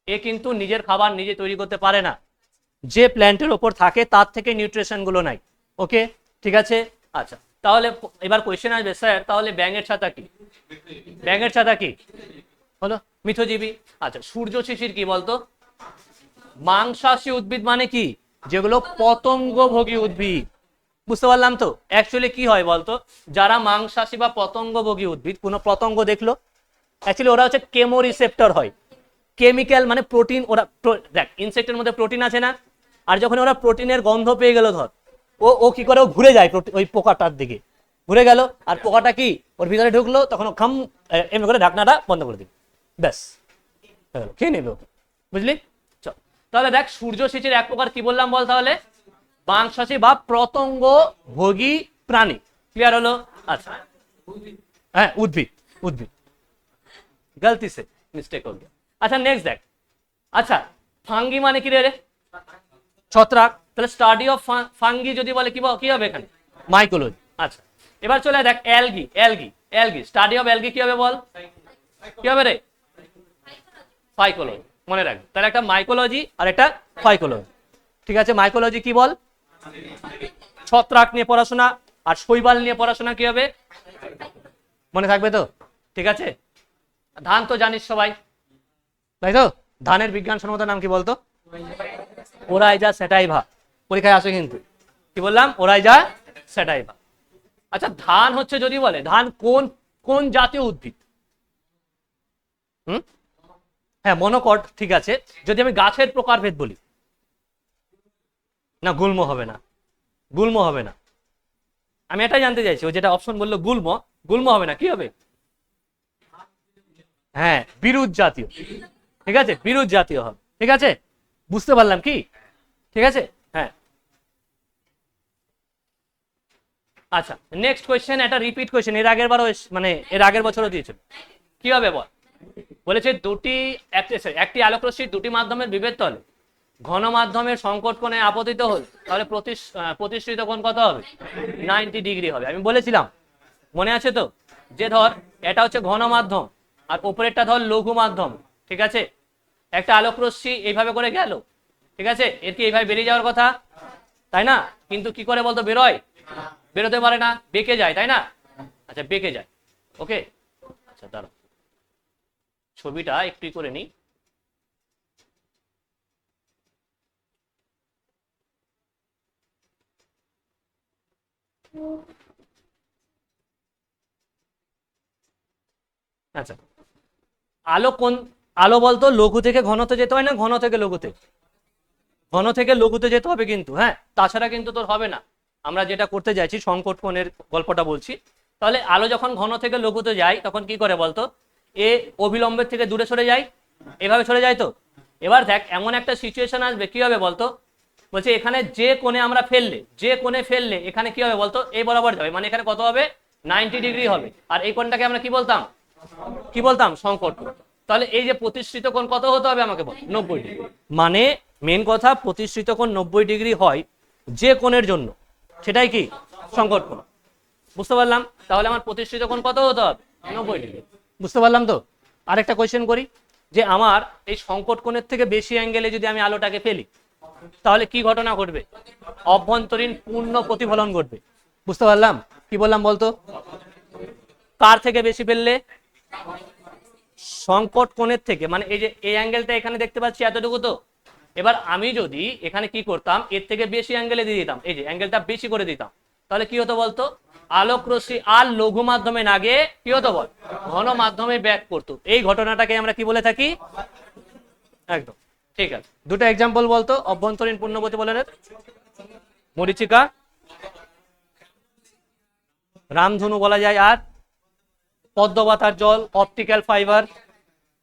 এ কিন্তু নিজের খাবার নিজে তৈরি করতে পারে না, যে প্ল্যান্টের ওপর থাকে তার থেকে নিউট্রিশন গুলো নাই। ওকে, ঠিক আছে। আচ্ছা তাহলে এবার কোয়েশ্চেন আসবে, স্যার তাহলে ব্যাঙের ছাতা কি? ব্যাঙের ছাতা কি হলো? মিথজীবী। আচ্ছা সূর্য শিশির কি বলতো? মাংসাশী উদ্ভিদ। মানে কি? যেগুলো পতঙ্গভোগী উদ্ভিদ। বুঝতে পারলাম তো। অ্যাকচুয়ালি কি হয় বলতো, যারা মাংসাশী বা পতঙ্গভোগী উদ্ভিদ, কোনো পতঙ্গ দেখলো, অ্যাকচুয়ালি ওরা হচ্ছে কেমো রিসেপ্টর হয়, কেমিক্যাল মানে প্রোটিন। ওরা দেখ ইনসেক্টের মধ্যে প্রোটিন আছে না, আর যখন ওরা প্রোটিনের গন্ধ পেয়ে গেল, ধর ও ও কি করে, ও ঘুরে যায় ওই পোকাটার দিকে, ঘুরে গেল, আর পোকাটা কি ওর ভিতরে ঢুকলো, তখন ও খাম এমনি করে ঢাকনাটা বন্ধ করে দিল, ব্যাস খেয়ে নেবে, বুঝলি? চল তাহলে দেখ, সূর্য সেচের এক প্রকার কি বললাম বল তাহলে? মাংসাশী বা পতঙ্গ ভোগী প্রাণী। ক্লিয়ার হলো? আচ্ছা হ্যাঁ, উদ্ভিদ, উদ্ভিদ, গলতি সে মিস্টেক হয়ে গেল। আচ্ছা নেক্সট দেখ, আচ্ছা ফাঙ্গি মানে কি রে? ছত্রাক। তাহলে স্টাডি অফ ফাঙ্গি যদি বলে কি হবে এখানে? মাইকোলজি। আচ্ছা এবার চলে দেখ, algae. Algae study of algae কি হবে বল? কি হবে রে? ফাইকোলজি। মনে রাখবে তাহলে, একটা মাইকোলজি আর একটা ফাইকোলজি, ঠিক আছে। মাইকোলজি কি বল? ছত্রাক নিয়ে পড়াশোনা, আর শৈবাল নিয়ে পড়াশোনা কি হবে? মনে থাকবে তো? ঠিক আছে। ধান তো জানিস সবাই, তাই তো? ধানের বিজ্ঞানসম্মত নাম কি বলতো? ওরাইজা স্যাটাইভা। পরীক্ষায় আসে কিন্তু। কি বললাম? ওরাইজা স্যাটাইভা। আচ্ছা, ধান হচ্ছে যদি বলে ধান কোন কোন জাতীয় উদ্ভিদ? হুম, হ্যাঁ মনোকট, ঠিক আছে। যদি আমি গাছের প্রকারভেদ বলি, না গুল্ম হবে না, গুল্ম হবে না। আমি এটাই জানতে চাইছি, ও যেটা অপশন বললো গুল্ম, গুল্ম হবে না, কি হবে? হ্যাঁ, বিরুৎ জাতীয়। ঠিক আছে, বিরুৎ জাতীয় হবে। ঠিক আছে, বুঝতে পারলাম কি? ঠিক আছে, হ্যাঁ। আচ্ছা, নেক্সট কোয়েশ্চেন, একটা রিপিট কোয়েশ্চেন, এর আগের বারও মানে এর আগের বছরও দিয়েছিল। কি হবে বল? বলেছে একটি আলোক রশ্মি দুটি মাধ্যমের বিভেদ হলে ঘন মাধ্যমের সংকট কোণে আপতিত হল, তাহলে প্রতিষ্ঠিত কোণ কত হবে? 90 ডিগ্রি হবে। আমি বলেছিলাম, মনে আছে তো, যে ধর এটা হচ্ছে ঘন মাধ্যম আর উপরেরটা ধর লঘু মাধ্যম। ঠিক আছে, একটা আলোক রশ্মি এইভাবে করে গেল, ঠিক আছে, এর কি এইভাবে বেরিয়ে যাওয়ার কথা, তাই না? কিন্তু কি করে বলতো বেরোয়? বেরোতে পারে না, বেঁকে যায়, তাই না? আচ্ছা, বেঁকে যায়। ওকে, আচ্ছা দাঁড়াও, ছবিটা একটু করে নিই। আচ্ছা, আলো কোন, আলো বলতো লঘু থেকে ঘনতে যেতে হয় না ঘন থেকে লঘুতে? ঘন থেকে লঘুতে যেতে হবে কিন্তু, হ্যাঁ, তাছাড়া কিন্তু তোর হবে না। আমরা যেটা করতে চাইছি সংকট কোণের গল্পটা বলছি। তাহলে আলো যখন ঘন থেকে লঘুতে যায় তখন কি করে বলতো? এ অবিলম্বের থেকে দূরে সরে যায়, এভাবে সরে যায় তো। এবার দেখ, এমন একটা সিচুয়েশন আসবে, কি হবে বলতো? বলছে এখানে যে কোণে আমরা ফেললে, যে কোণে ফেললে এখানে কি হবে বলতো? এই বরাবর যাবে, মানে এখানে কত হবে? 90 ডিগ্রি হবে। আর এই কোণটাকে আমরা কি বলতাম? কি বলতাম? সংকট কোণ। তাহলে এই যে প্রতিষ্ঠিত কোণ কত হতে হবে আমাকে বল? 90 ডিগ্রি। মানে মেন কথা, প্রতিষ্ঠিত কোণ 90 ডিগ্রি হয় যে কোণের জন্য, সেটাই কি? সংকট কোণ। বুঝতে পারলাম? তাহলে আমার প্রতিষ্ঠিত কোণ কত হতে হবে? 90 ডিগ্রি। বুঝতে পারলাম তো? আরেকটা কোয়েশ্চেন করি, যে আমার এই সংকট কোণের থেকে বেশি অ্যাঙ্গেলে যদি আমি আলোটাকে ফেলি, তাহলে কি ঘটনা ঘটবে? অভ্যন্তরীণ পূর্ণ প্রতিফলন ঘটবে। বুঝতে পারলাম? কি বললাম বলতো? কার থেকে বেশি ফেললে? সংকট কোণের থেকে, মানে এই যে এই অ্যাঙ্গেলটা এখানে দেখতে পাচ্ছি এতটুকু তো। এবার আমি যদি এখানে কি করতাম, এর থেকে বেশি অ্যাঙ্গেলে দিয়ে দিতাম, এই যে অ্যাঙ্গেলটা বেশি করে দিতাম, তাহলে কি হতো বলতো? আলোক রশ্মি আর লঘু মাধ্যমে না গিয়ে কি হতো বল? ঘন মাধ্যমে ব্যাক করতো। এই ঘটনাটাকে আমরা কি বলে থাকি? একদম ঠিক আছে। দুটো এক্সাম্পল বলতো অভ্যন্তরীণ পূর্ণ প্রতিফলনের। মরীচিকা, রামধনু বলা যায়, আর পদ্মপাতার জল, অপটিক্যাল ফাইবার।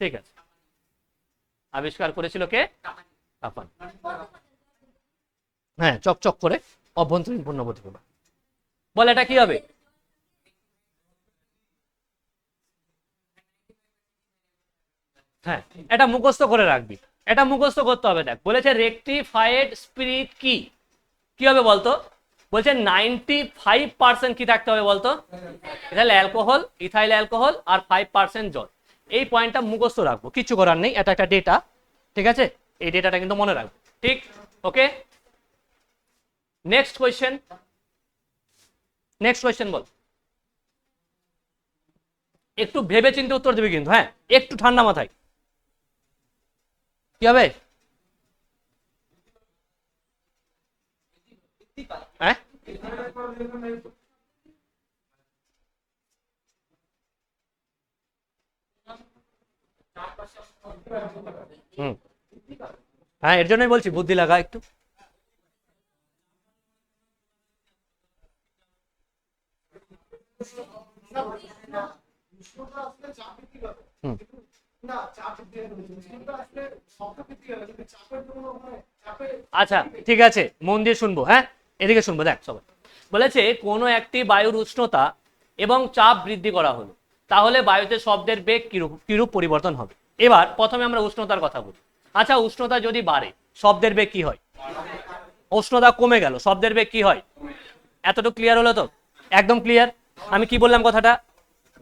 ঠিক আছে, আবিষ্কার করেছিল কে? কাপান। হ্যাঁ, চকচক করে অভ্যন্তরীণ পূর্ণ প্রতিফলন। বল এটা কি হবে? হ্যাঁ, এটা মুখস্থ করে রাখবি, এটা মুখস্থ করতে হবে। দেখ, বলেছে রেকটিফাইড স্পিরিট কি কি হবে বলতো? বলছে 95% কি থাকতে হবে বলতো? ইথাইল অ্যালকোহল, ইথাইল অ্যালকোহল আর 5% জল। এই পয়েন্টটা মুখস্থ রাখবো, কিছু করার নেই, এটা একটা ডেটা। ঠিক আছে, এই ডেটাটা কিন্তু মনে রাখবো। ঠিক, ওকে। নেক্সট কোয়েশ্চেন, নেক্সট কোয়েশ্চেন বল। একটু ভেবে চিন্তে উত্তর দিবি কিন্তু, হ্যাঁ, একটু ঠান্ডা মাথায়। কি হবে? হ্যাঁ, হুম, হ্যাঁ, এর জন্যই বলছি বুদ্ধি লাগা একটু। হুম, আচ্ছা ঠিক আছে, মন দিয়ে শুনবো, হ্যাঁ, এদিকে শুনবো। দেখ সবাই, বলেছে কোনো একটি বায়ুর উষ্ণতা এবং চাপ বৃদ্ধি করা হলো, তাহলে বায়ুতে শব্দের বেগ কিরূপ কিরূপ পরিবর্তন হবে। এবার প্রথমে আমরা উষ্ণতার কথা বলি। আচ্ছা, উষ্ণতা যদি বাড়ে শব্দের বেগ কি হয়? উষ্ণতা কমে গেল, শব্দের বেগ কি হয়? এতটুকু ক্লিয়ার হলো তো? একদম ক্লিয়ার। আমি কি বললাম কথাটা?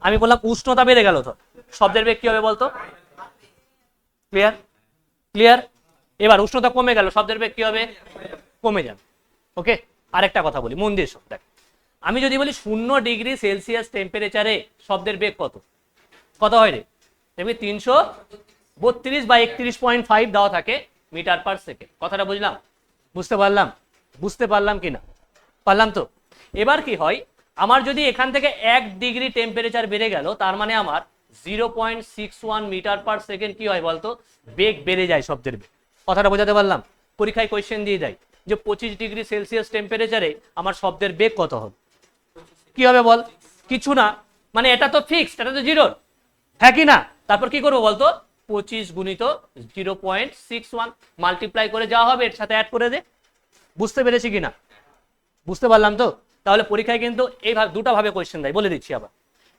আমি বললাম উষ্ণতা বেড়ে গেল তো শব্দের বেগ কি হবে বলতো? ক্লিয়ার? ক্লিয়ার। এবার উষ্ণতা কমে গেল, শব্দের বেগ কি হবে? কমে যাবে। ওকে, আরেকটা কথা বলি, মন দিয়ে শোন। দেখ, আমি যদি বলি 0°C টেম্পারেচারে শব্দের বেগ কত, কত হয় রে? দেখবি 332/31.5 দেওয়া থাকে মিটার পার সেকেন্ড। কথাটা বুঝলাম? বুঝতে পারলাম কিনা? পারলাম তো। এবার কি হয়, আমার যদি এখান থেকে 1° টেম্পারেচার বেড়ে গেল, তার মানে আমার 0.61 মিটার পার সেকেন্ড কি হয় বলতো, বেগ বেড়ে যায় শব্দের বেগ। কথাটা বোঝাতে পারলাম? পরীক্ষায় কোয়েশ্চেন দিয়ে দেয় যে 25°C টেম্পারেচারে আমার শব্দের বেগ কত হবে, কি হবে বল? কিছু না, মানে এটা তো ফিক্সড, এটা তো জিরো, হ্যাঁ কি না? তারপর কি করবো বলতো, 25 গুণিত 0.61 মাল্টিপ্লাই করে যাওয়া হবে, এর সাথে অ্যাড করে দে। বুঝতে পেরেছি কিনা? বুঝতে পারলাম তো। তাহলে পরীক্ষায় কিন্তু এইভাবে দুটো ভাবে কোয়েশ্চেন দেয়, বলে দিচ্ছি আবার।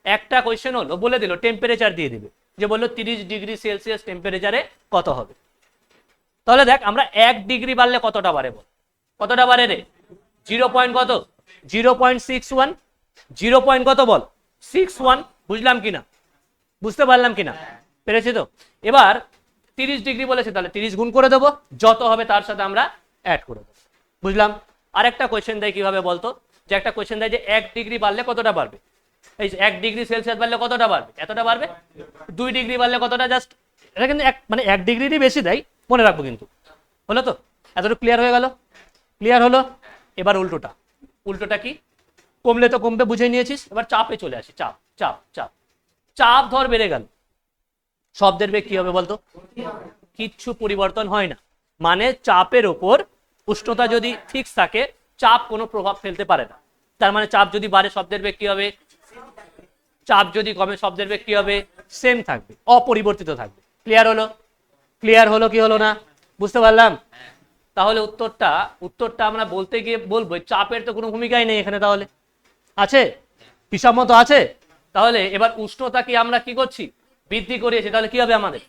একটা কোয়েশ্চেন হলো বলে দিল টেম্পারেচার দিয়ে দিবে, যে বললো 30°C টেম্পারেচারে কত হবে। তাহলে দেখ আমরা 1° বাড়লে কতটা বাড়ে বল, কতটা বাড়ে রে? 0.61, 0 পয়েন্ট কত বল, 61। বুঝলাম কিনা? বুঝতে পারলাম কিনা? পেরেছি তো। এবার 30° বলেছে, তাহলে 30 গুণ করে দেবো, যত হবে তার সাথে আমরা অ্যাড করে দেবো। বুঝলাম। আর একটা কোয়েশ্চেন দেয় কিভাবে বলতো, যে একটা কোয়েশ্চেন দেয় যে 1° বাড়লে কতটা বাড়বে, এই 1°C বাড়লে কতটা বাড়বে, এতটা বাড়বে। 2° বাড়লে কতটা, জাস্ট এটা কিন্তু মানে 1°ই বেশি দেয়, মনে রাখবো কিন্তু। হলো তো? এতটুকু ক্লিয়ার হয়ে গেল? ক্লিয়ার হলো। এবার উল্টোটা, উল্টোটা কি, কমলে তো কমবে বুঝে নিয়েছিস, এবার চাপে চলে আসি। চাপ চাপ চাপ চাপ ধর বেড়ে গেল, শব্দের বেগ কি হবে বলতো? কিচ্ছু পরিবর্তন হয় না। মানে চাপের ওপর উষ্ণতা যদি ফিক্স থাকে, চাপ কোনো প্রভাব ফেলতে পারে না। তার মানে চাপ যদি বাড়ে শব্দের বেগ কি হবে, চাপ যদি কমে শব্দের বেগ কি হবে, সেম থাকবে, অপরিবর্তিত থাকবে। ক্লিয়ার হলো? ক্লিয়ার হলো কি হলো না? বুঝতে পারলাম? তাহলে উত্তরটা আমরা বলতে গিয়ে বলবো চাপের তো কোনো ভূমিকাই নেই এখানে, তাহলে আছে? হিসাব মতো আছে। তাহলে এবার উষ্ণতা কি আমরা কি করছি, বৃদ্ধি করিয়েছি, তাহলে কি হবে আমাদের,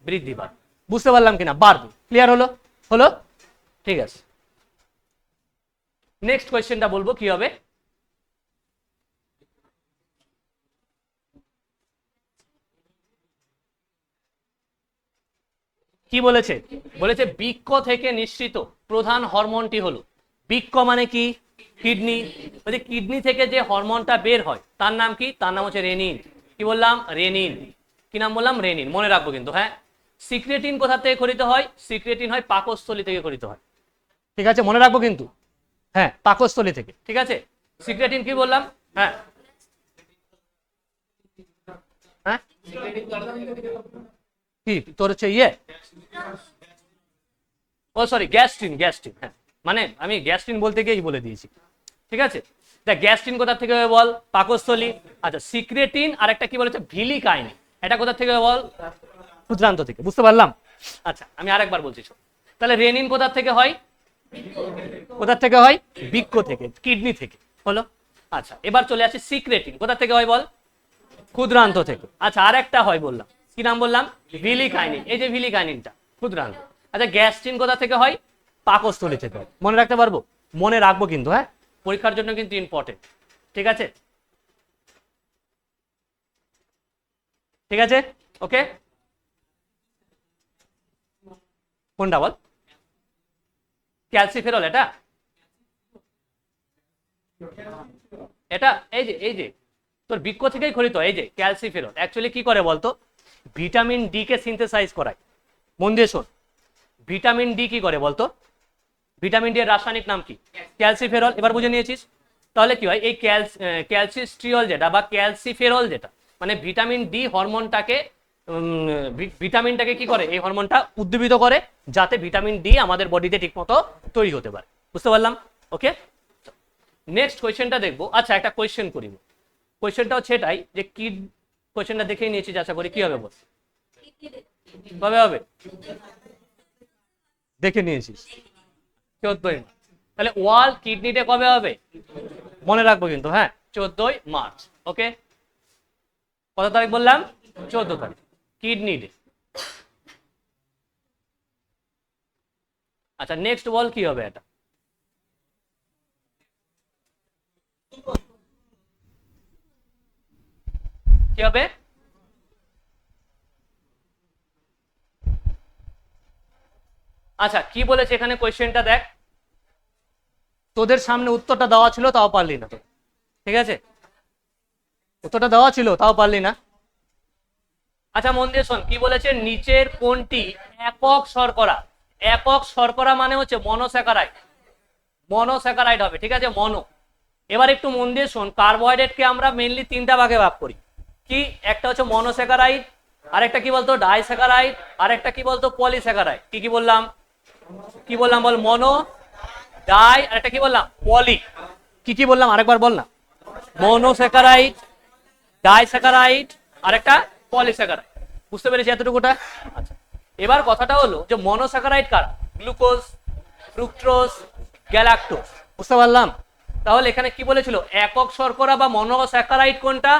বৃদ্ধি পাবে। বুঝতে পারলাম কিনা? বাড়বে। ক্লিয়ার হলো? হলো, ঠিক আছে। নেক্সট কোয়েশ্চেনটা বলবো কি হবে। কি বলেছে, বলেছে বৃক্ক থেকে নিঃসৃত প্রধান হরমোনটি হলো, বৃক্ক মানে কি, কিডনি। বলছে কিডনি থেকে যে হরমোনটা বের হয় তার নাম কি, তার নাম হচ্ছে রেনিন। কি বললাম, রেনিন। কি নাম বললাম, রেনিন। মনে রাখবো কিন্তু, হ্যাঁ। সিক্রেটিন কোথা থেকে খরিত হয়, সিক্রেটিন হয় পাকস্থলী থেকে খরিত হয়, ঠিক আছে? মনে রাখবো কিন্তু, হ্যাঁ, পাকস্থলী থেকে, ঠিক আছে? সিক্রেটিন কি বললাম, হ্যাঁ হ্যাঁ, কি তোর হচ্ছে ইয়ে, ও সরি গ্যাস্ট্রিন, গ্যাস্ট্রিন, হ্যাঁ, মানে আমি গ্যাস্ট্রিন বলতে গিয়েই বলে দিয়েছি, ঠিক আছে? দেখ গ্যাস্ট্রিন কোথা থেকে হবে বল, পাকস্থলী। আচ্ছা সিক্রেটিন আর একটা কি বলেছে, ভিলিকাইনিন, এটা কোথা থেকে বল, ক্ষুদ্রান্ত থেকে। বুঝতে পারলাম? আচ্ছা আমি আরেকবার বলছি শোন। তাহলে রেনিন কোথা থেকে হয়, কোথা থেকে হয়, বৃক্ক থেকে, কিডনি থেকে। হলো। আচ্ছা এবার চলে আসি সিক্রেটিন কোথা থেকে হয় বল, ক্ষুদ্রান্ত থেকে। আচ্ছা আর একটা হয় বললাম, কি নাম বললাম, ভিলিকাইনিন। এই যে ভিলিকাইনিনটা ক্ষুদ্রান্ত। আচ্ছা গ্যাস্ট্রিন কোথা থেকে হয়, পাকস্থলী থেকে হয়। মনে রাখতে পারবো? মনে রাখবো কিন্তু, হ্যাঁ, পরীক্ষার জন্য কিন্তু ইম্পর্টেন্ট, ঠিক আছে? ঠিক আছে, ওকে। কোনটা বল, ক্যালসিফেরল, এটা এটা এই যে তোর বৃক্ক থেকেই খরিত, এই যে ক্যালসিফেরল অ্যাকচুয়ালি কি করে বলতো, ভিটামিন ডি কে সিনথেসাইজ করায়। মন দিয়ে শোন, ভিটামিন ডি কি করে বলতো, ভিটামিন ডি এর রাসায়নিক নাম কি, ক্যালসিফেরল। এবার বুঝে নিয়েছিস? তাহলে কি হয়, এই ক্যালসিস্ট্রিয়ল যেটা বা ক্যালসিফেরল যেটা, মানে ভিটামিন ডি হরমোনটাকে, ভিটামিনটাকে কি করে, এই হরমোনটা উদ্দীপিত করে, যাতে ভিটামিন ডি আমাদের বডিতে ঠিকমতো তৈরি হতে পারে। বুঝতে পারলাম? ওকে। নেক্সট কোয়েশ্চেনটা দেখবো। আচ্ছা একটা কোয়েশ্চেন করিব, কোয়েশ্চেনটা হচ্ছে এটাই যে কি, কোয়েশ্চেনটা দেখেই নিয়েছি, আশা করি কি হবে বল, কবে হবে, দেখে নিয়েছিস, 14ই মার্চ। তাহলে ওয়ার্ল্ড কিডনি ডে কবে হবে, মনে রাখবো কিন্তু, হ্যাঁ, 14ই মার্চ। ওকে, কত তারিখ বললাম, 14 তারিখ, কিডনি ডে। আচ্ছা নেক্সট বল কি হবে এটা, কি হবে, আচ্ছা কি বলেছে এখানে কোয়েশ্চেনটা দেখ, তোদের সামনে উত্তরটা দেওয়া ছিল তাও পারলি না তো, ঠিক আছে, উত্তরটা দেওয়া ছিল তাও পারলি না। আচ্ছা মন দিয়ে শোন, কি বলেছে, নিচের কোনটি একক শর্করা? একক শর্করা মানে হচ্ছে মনোস্যাকারাইড, মনোস্যাকারাইড হবে, ঠিক আছে, মনো। এবার একটু মন দিয়ে শোন, কার্বোহাইড্রেটকে আমরা মেইনলি তিনটা ভাগে ভাগ করি। কি? একটা হচ্ছে মনোস্যাকারাইড, আরেকটা কি বলতো ডাইস্যাকারাইড, আরেকটা কি বলতো পলিস্যাকারাইড। কি কি বললাম? কি বললাম বল? মনো, ডাই, আরেকটা কি বললাম? পলি। কি কি বললাম আরেকবার বল না। মনোস্যাকারাইড, ডাইস্যাকারাইড, আরেকটা পলিস্যাকারাইড। বুঝতে পেরেছি এতটুকুটা? আচ্ছা, এবার কথাটা হলো যে মনোস্যাকারাইড কারা? Glucose, fructose, galactose. বুঝতে পারলাম? তাহলে এখানে কি বলেছিল, একক শর্করা বা মনোস্যাকারাইড কোনটা?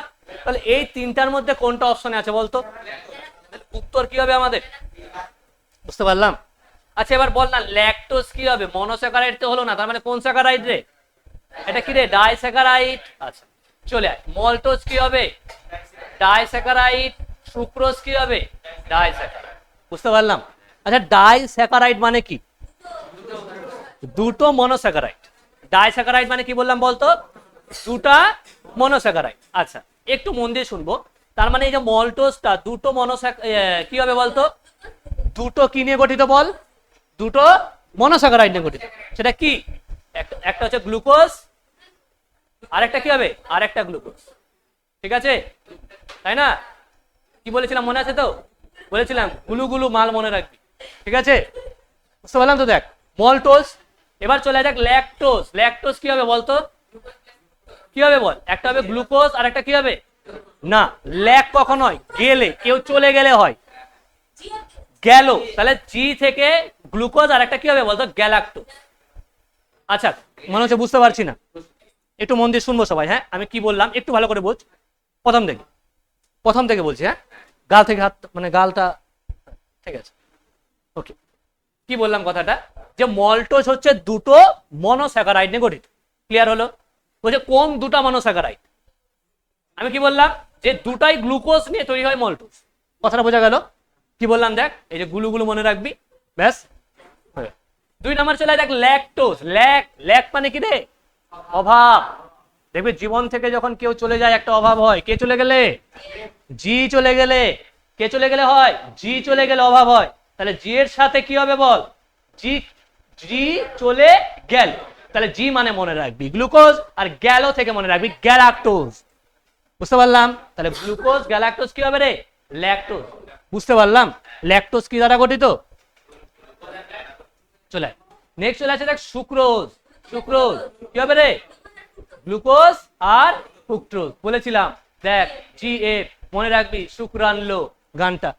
তাহলে এই তিনটার মধ্যে কোনটা অপশনে আছে বলতো? উত্তর কি হবে আমাদের? বুঝতে পারলাম? আচ্ছা এবার বল না, ল্যাকটোজ কি হবে? মনোস্যাকারাইড তো হলো না, তার মানে কোন স্যাকারাইড রে? এটা কি রে? ডাইস্যাকারাইড। আচ্ছা চলে আয়, মল্টোজ কি হবে? ডাইস্যাকারাইড। সুক্রোজ কি হবে? ডাইস্যাকারাইড। বুঝতে পারলাম? আচ্ছা ডাইস্যাকারাইড মানে কি? দুটো মনোস্যাকারাইড। ডাইস্যাকারাইড মানে কি বললাম বলতো? দুটা মনোস্যাকারাইড। আচ্ছা একটু মন দিয়ে শুনবো, তার মানে এই যে মল্টোজটা দুটো কি হবে বলতো? দুটো কি নিয়ে গঠিত বল? দুটো মনোস্যাকারাইড নিয়ে গঠিত। সেটা কি? একটা হচ্ছে গ্লুকোজ, আরেকটা কি হবে? আরেকটা গ্লুকোজ। ঠিক আছে, তাই না? কি বলেছিলাম মনে আছে তো? বলেছিলাম গুলু গুলু মাল মনে রাখবি। ঠিক আছে, বুঝতে পারলাম তো? দেখ মল্টোজ। এবার চলে দেখ ল্যাকটোজ। ল্যাকটোজ কি হবে বলতো? কি হবে বল? একটা হবে গ্লুকোজ, আর একটা কি হবে? না, ল্যাক কখন হয়? গেলে, কেউ চলে গেলে হয়। গেল, তাহলে জি থেকে গ্লুকোজ, আর একটা কি হবে বলতো? গ্যালাক্টোজ। আচ্ছা মনে হচ্ছে বুঝতে পারছি না, একটু মন দিয়ে শুনবো সবাই। হ্যাঁ আমি কি বললাম একটু ভালো করে বোঝ। প্রথম থেকে বলছি। হ্যাঁ গাল থেকে হাত, মানে গালটা, ঠিক আছে ওকে। কি বললাম কথাটা? যে মল্টোজ হচ্ছে দুটো মনোস্যাকারাইড নিয়ে গঠিত। ক্লিয়ার হলো? বলছে কোন দুটা মনোস্যাকারাইড? আমি কি বললাম? যে দুটাই গ্লুকোজ নিয়ে তৈরি হয় মল্টোজ। কথাটা বোঝা গেল? কি বললাম দেখ, এই যে গুলো মনে রাখবি, ব্যাস। 2 নম্বর চলে দেখ ল্যাকটোজ। ল্যাক মানে কি রে? অভাব। দেখবে জীবন থেকে যখন কেউ চলে যায় একটা অভাব হয়। কে চলে গেলে? জি চলে গেলে। কে চলে গেলে হয়? জি চলে গেলে অভাব হয়। তাহলে জি এর সাথে কি হবে বল? জি, জি চলে গেল, তাহলে জি মানে মনে রাখবি গ্লুকোজ, আর গেল থেকে মনে রাখবি গ্যালাক্টোজ। বুঝতে পারলাম? তাহলে গ্লুকোজ গ্যালাক্টোজ কি হবে রে? ল্যাকটোজ। বুঝতে পারলাম? ল্যাকটোজ কি দ্বারা গঠিত? চলে নেক্সট চলে আছে দেখ সুক্রোজ। সুক্রোজ কি হবে রে? গ্লুকোজ আর ফ্রুক্টোজ। বলেছিলাম দেখ জি এফ মনে রাখবি, শুক্রাণু গানটা।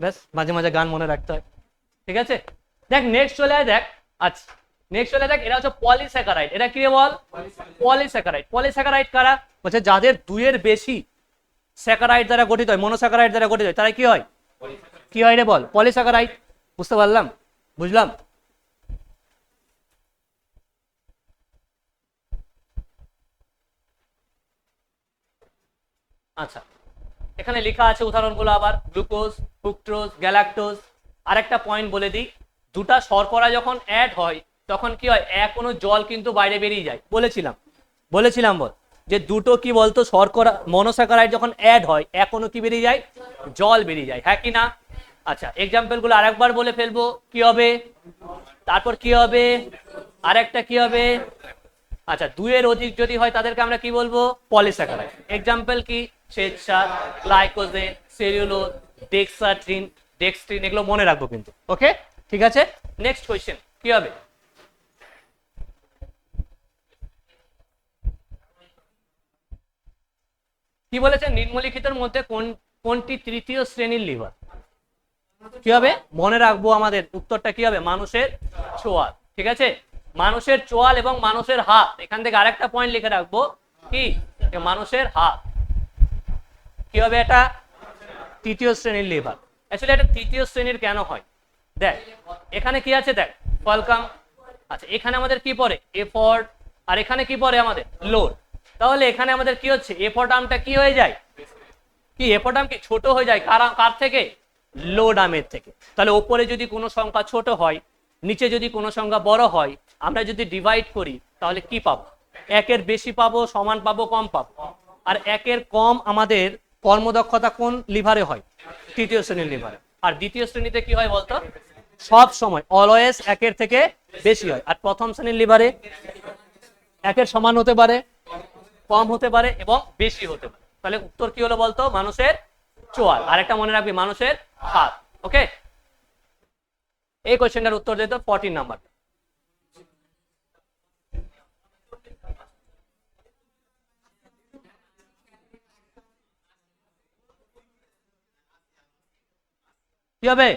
ব্যাস, মাঝে মাঝে গান মনে রাখতে হয়। ঠিক আছে, দেখ নেক্সট চলে আয় দেখ। আচ্ছা নেক্সট চলে দেখ, এরা হচ্ছে পলিস্যাকারাইড। এরা কি বল? পলিস্যাকারাইড। পলিস্যাকারাইড কারা? বলছে যাদের দুইয়ের বেশি স্যাকারাইড দ্বারা গঠিত হয়, মনোস্যাকারাইড দ্বারা গঠিত হয়, তারা কি হয়? কি হয় রে বল? পলিস্যাকারাইড। বুঝতে পারলাম? বুঝলাম? আচ্ছা এখানে লেখা আছে উদাহরণগুলো আবার, গ্লুকোজ, ফ্রুক্টোজ, গ্যালাক্টোজ। আরেকটা পয়েন্ট বলে দিই, দুটা শর্করা যখন অ্যাড হয় তখন কি হয়? এক অণু জল কিন্তু বাইরে বেরিয়ে যায়। বলেছিলাম বল, যে দুটো কি বলতো শর্করা মনোস্যাকারাইড যখন অ্যাড হয় এক অণু কি বেরিয়ে যায়? জল বেরিয়ে যায়। হ্যাঁ কি না? আচ্ছা এক্সাম্পল গুলো আরেকবার বলে ফেলবো। কি হবে? তারপর কি হবে? আরেকটা কি হবে? আচ্ছা দুইয়ের অধিক যদি হয় তাদেরকে আমরা কি বলবো? পলিস্যাকারাইড। এক্সাম্পল কি? শ্বেতসার, গ্লাইকোজেন, সেলুলোজ, ডেক্সট্রিন, এগুলো মনে রাখবো কিন্তু। ওকে ঠিক আছে, নেক্সট কোয়েশ্চেন কি হবে? কি বলেছে? নিম্নলিখিতের মধ্যে কোনটি তৃতীয় শ্রেণীর লিভার? কি হবে? মনে রাখবো আমাদের উত্তরটা কি হবে? মানুষের চোয়াল। ঠিক আছে, মানুষের চোয়াল এবং মানুষের হাত। এখান থেকে আরেকটা পয়েন্ট লিখে রাখবো, কি? মানুষের হাত কি হবে? এটা তৃতীয় শ্রেণীর লিভার। অ্যাকচুয়ালি এটা তৃতীয় শ্রেণীর কেন হয় দেখ, এখানে কি আছে দেখ, ফলকাম। আচ্ছা এখানে আমাদের কি পড়ে? এফর্ট। আর এখানে কি পড়ে আমাদের? লোড। তাহলে এখানে আমাদের কি হচ্ছে? এফর্ট আর্মটা কি হয়ে যায়? কি এফর্ট আর্ম কি ছোট হয়ে যায়? কার থেকে? লোড আর্মের থেকে। তাহলে ওপরে যদি কোনো সংখ্যা ছোট হয়, নিচে যদি কোনো সংখ্যা বড় হয়, আমরা যদি ডিভাইড করি তাহলে কি পাবো? একের বেশি পাবো, সমান পাবো, কম পাবো। আর একের কম আমাদের কর্মদক্ষতা কোন লিভারে হয়? তৃতীয় শ্রেণীর লিভারে। আর দ্বিতীয় শ্রেণীতে কি হয় বলতো? সব সময় অলওয়েজ একের থেকে বেশি হয়। আর প্রথম শ্রেণীর লিভারে একের সমান হতে পারে, কম হতে পারে এবং বেশি হতে পারে। তাহলে উত্তর কি হলো বলতো? মানুষের চোয়াল। আর একটা মনে রাখবি, মানুষের হাত। ওকে, এই কোশ্চেনটার উত্তর দিতে 14 নাম্বার। কি হবে?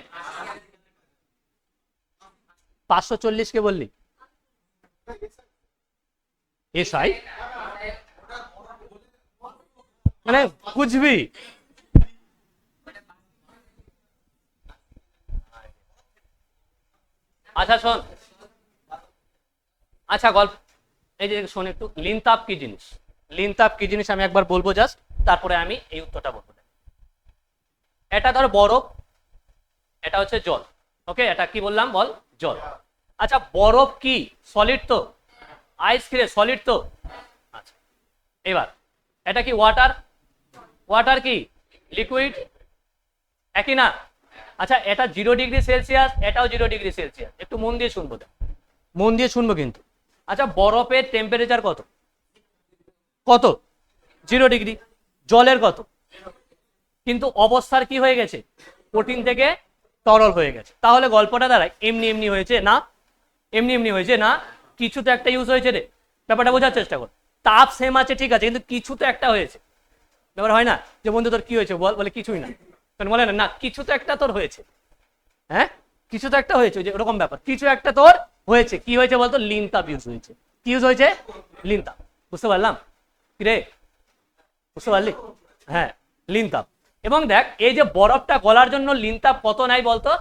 540 কে বললি এসআই মানে বুঝবি। আচ্ছা শোন, আচ্ছা গল্প, এই যে শোন একটু, লিনতাপ কি জিনিস? লিনতাপ কি জিনিস আমি একবার বলবো জাস্ট, তারপরে আমি এই উত্তরটা বলবো। এটা ধর বরফ, এটা হচ্ছে জল। ওকে, এটা কি বললাম বল? জল। আচ্ছা বরফ কি সলিড? তো আইস কি সলিড? তো আচ্ছা, এবার এটা কি ওয়াটার? ওয়াটার কি লিকুইড? একই না? আচ্ছা এটা 0°C, এটাও 0°C। একটু মন দিয়ে শুনবো, মন দিয়ে শুনবো কিন্তু। আচ্ছা বরফের টেম্পারেচার কত? কত? 0°। জলের কত? কিন্তু অবস্থার কি হয়ে গেছে? কঠিন থেকে তরল হয়ে গেছে। তাহলে গল্পটা দাঁড়ায় এমনি এমনি হয়েছে না? এমনি এমনি হয়েছে না? কিছু তো একটা ইউজ হয়েছে রে। ব্যাপারটা বোঝার চেষ্টা কর। তাপ সেম আছে ঠিক আছে, কিন্তু কিছু তো একটা হয়েছে। ব্যাপার হয় না যে বন্ধু তোর কি হয়েছে বল, বলে কিছুই না, বলে না না কিছু তো একটা তোর হয়েছে। হ্যাঁ, কিছু তো একটা হয়েছে, যে ওরকম ব্যাপার, কিছু একটা তোর হয়েছে। কি হয়েছে বলতো? লিনতাপ ইউজ হয়েছে। কি ইউজ হয়েছে? লিনতাপ। বুঝতে পারলাম কি রে? বুঝতে পারলি? হ্যাঁ, লিনতাপ। এবং দেখ এই যে বরফটা গলার জন্য লিনতাপ কত নাই বলতো?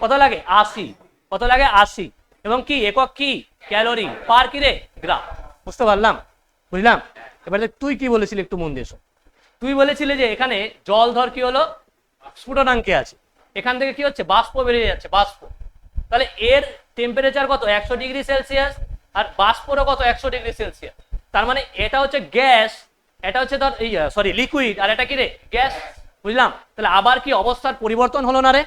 কত লাগে? 80। কত লাগে? 80। এবং কি একক? কি ক্যালোরি পার কি রে? গ্রাম। বুঝতে পারলাম? বুঝলাম। এবারে তুই কি বলেছিলি একটু মন দিয়ে শোন। তুই বলেছিলি যে এখানে জল ধর কি হলো, স্ফুটনাঙ্কে আছে, এখান থেকে কি হচ্ছে? বাষ্প বেরিয়ে যাচ্ছে, বাষ্প। তাহলে এর টেম্পারেচার কত? 100°C। আর বাষ্পরও কত? 100°C। তার মানে এটা হচ্ছে গ্যাস, এটা হচ্ছে ধর এই সরি লিকুইড, আর এটা কি রে? গ্যাস। বুঝলাম? তাহলে আবার কি অবস্থার পরিবর্তন হলো না রে?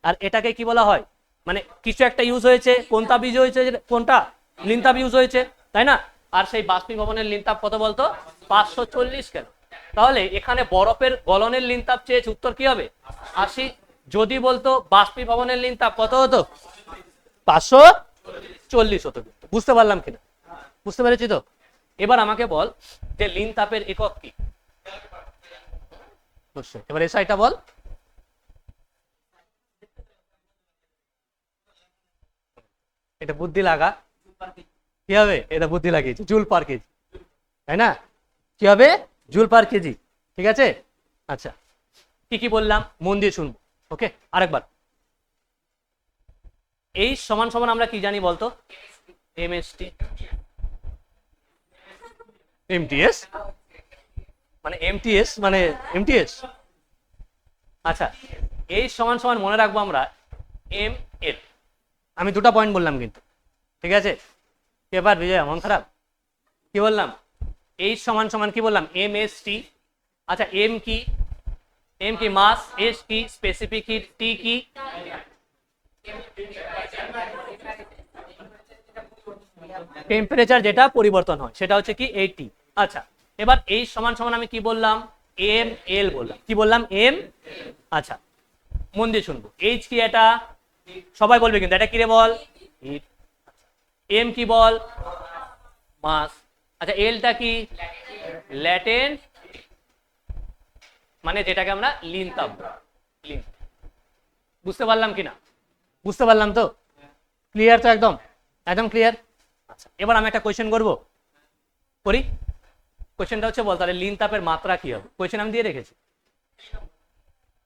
আর এটাকে কি বলা হয়? মানে কিছু একটা ইউজ হয়েছে, কোনটা বীজ হয়েছে? কোনটা? লিনতাপ ইউজ হয়েছে, তাই না? আর সেই বাষ্পীভবনের লিনতাপ কত বলতো? 540 কেন? তাহলে এখানে বরফের গলনের লিনতাপ চেয়েছে, উত্তর কি হবে? 80। যদি বলতো বাষ্পীভবনের লিনতাপ কত হতো? 540 হতো। বুঝতে পারলাম কিনা? বুঝতে পেরেছি তো? এবার আমাকে বল যে লিনতাপের একক কি? এবার এসআইটা বল। এটা বুদ্ধি লাগা। কি হবে? এটা বুদ্ধি লাগিয়েছে, জুল পার কেজি, তাই না? কি হবে? Joule per KG. ঠিক আছে। আচ্ছা কি কি বললাম মন দিয়ে শুনবো। ওকে, আরেকবার। এই সমান সমান আমরা কি জানি বলতো? এমএসটি, এমটিএস মানে এমটিএস মানে এমটিএস। আচ্ছা এই সমান সমান মনে রাখবো আমরা এম এল। আমি দুটো পয়েন্ট বললাম কিন্তু, ঠিক আছে? এবার বিজয় মন খারাপ? কি বললাম? এই সমান সমান কি বললাম? M S T. আচ্ছা এম কি? এম কি মাস, এস কি স্পেসিফিক হিট, টি কি টেম্পারেচার যেটা পরিবর্তন হয় সেটা হচ্ছে কি? 80। আচ্ছা এবার এই সমান সমান আমি কি বললাম? এম এল বললাম। কি বললাম? এম। আচ্ছা মন দিয়ে শুনবো। এইচ কি? এটা সবাই বলবে কিন্তু, এটা কি রে বল? হিট। এম কি বল? মাস। আচ্ছা এলটা কি? ল্যাটেন্ট, মানে যেটাকে আমরা লিনতাপ। বুঝতে পারলাম কিনা? বুঝতে পারলাম তো? ক্লিয়ার তো? একদম একদম ক্লিয়ার। আচ্ছা এবার আমি একটা কোয়েশ্চেন করব, করি। কোয়েশ্চেনটা হচ্ছে বল তাহলে লিনতাপের মাত্রা কি হবে? কোয়েশ্চেন আমি দিয়ে রেখেছি।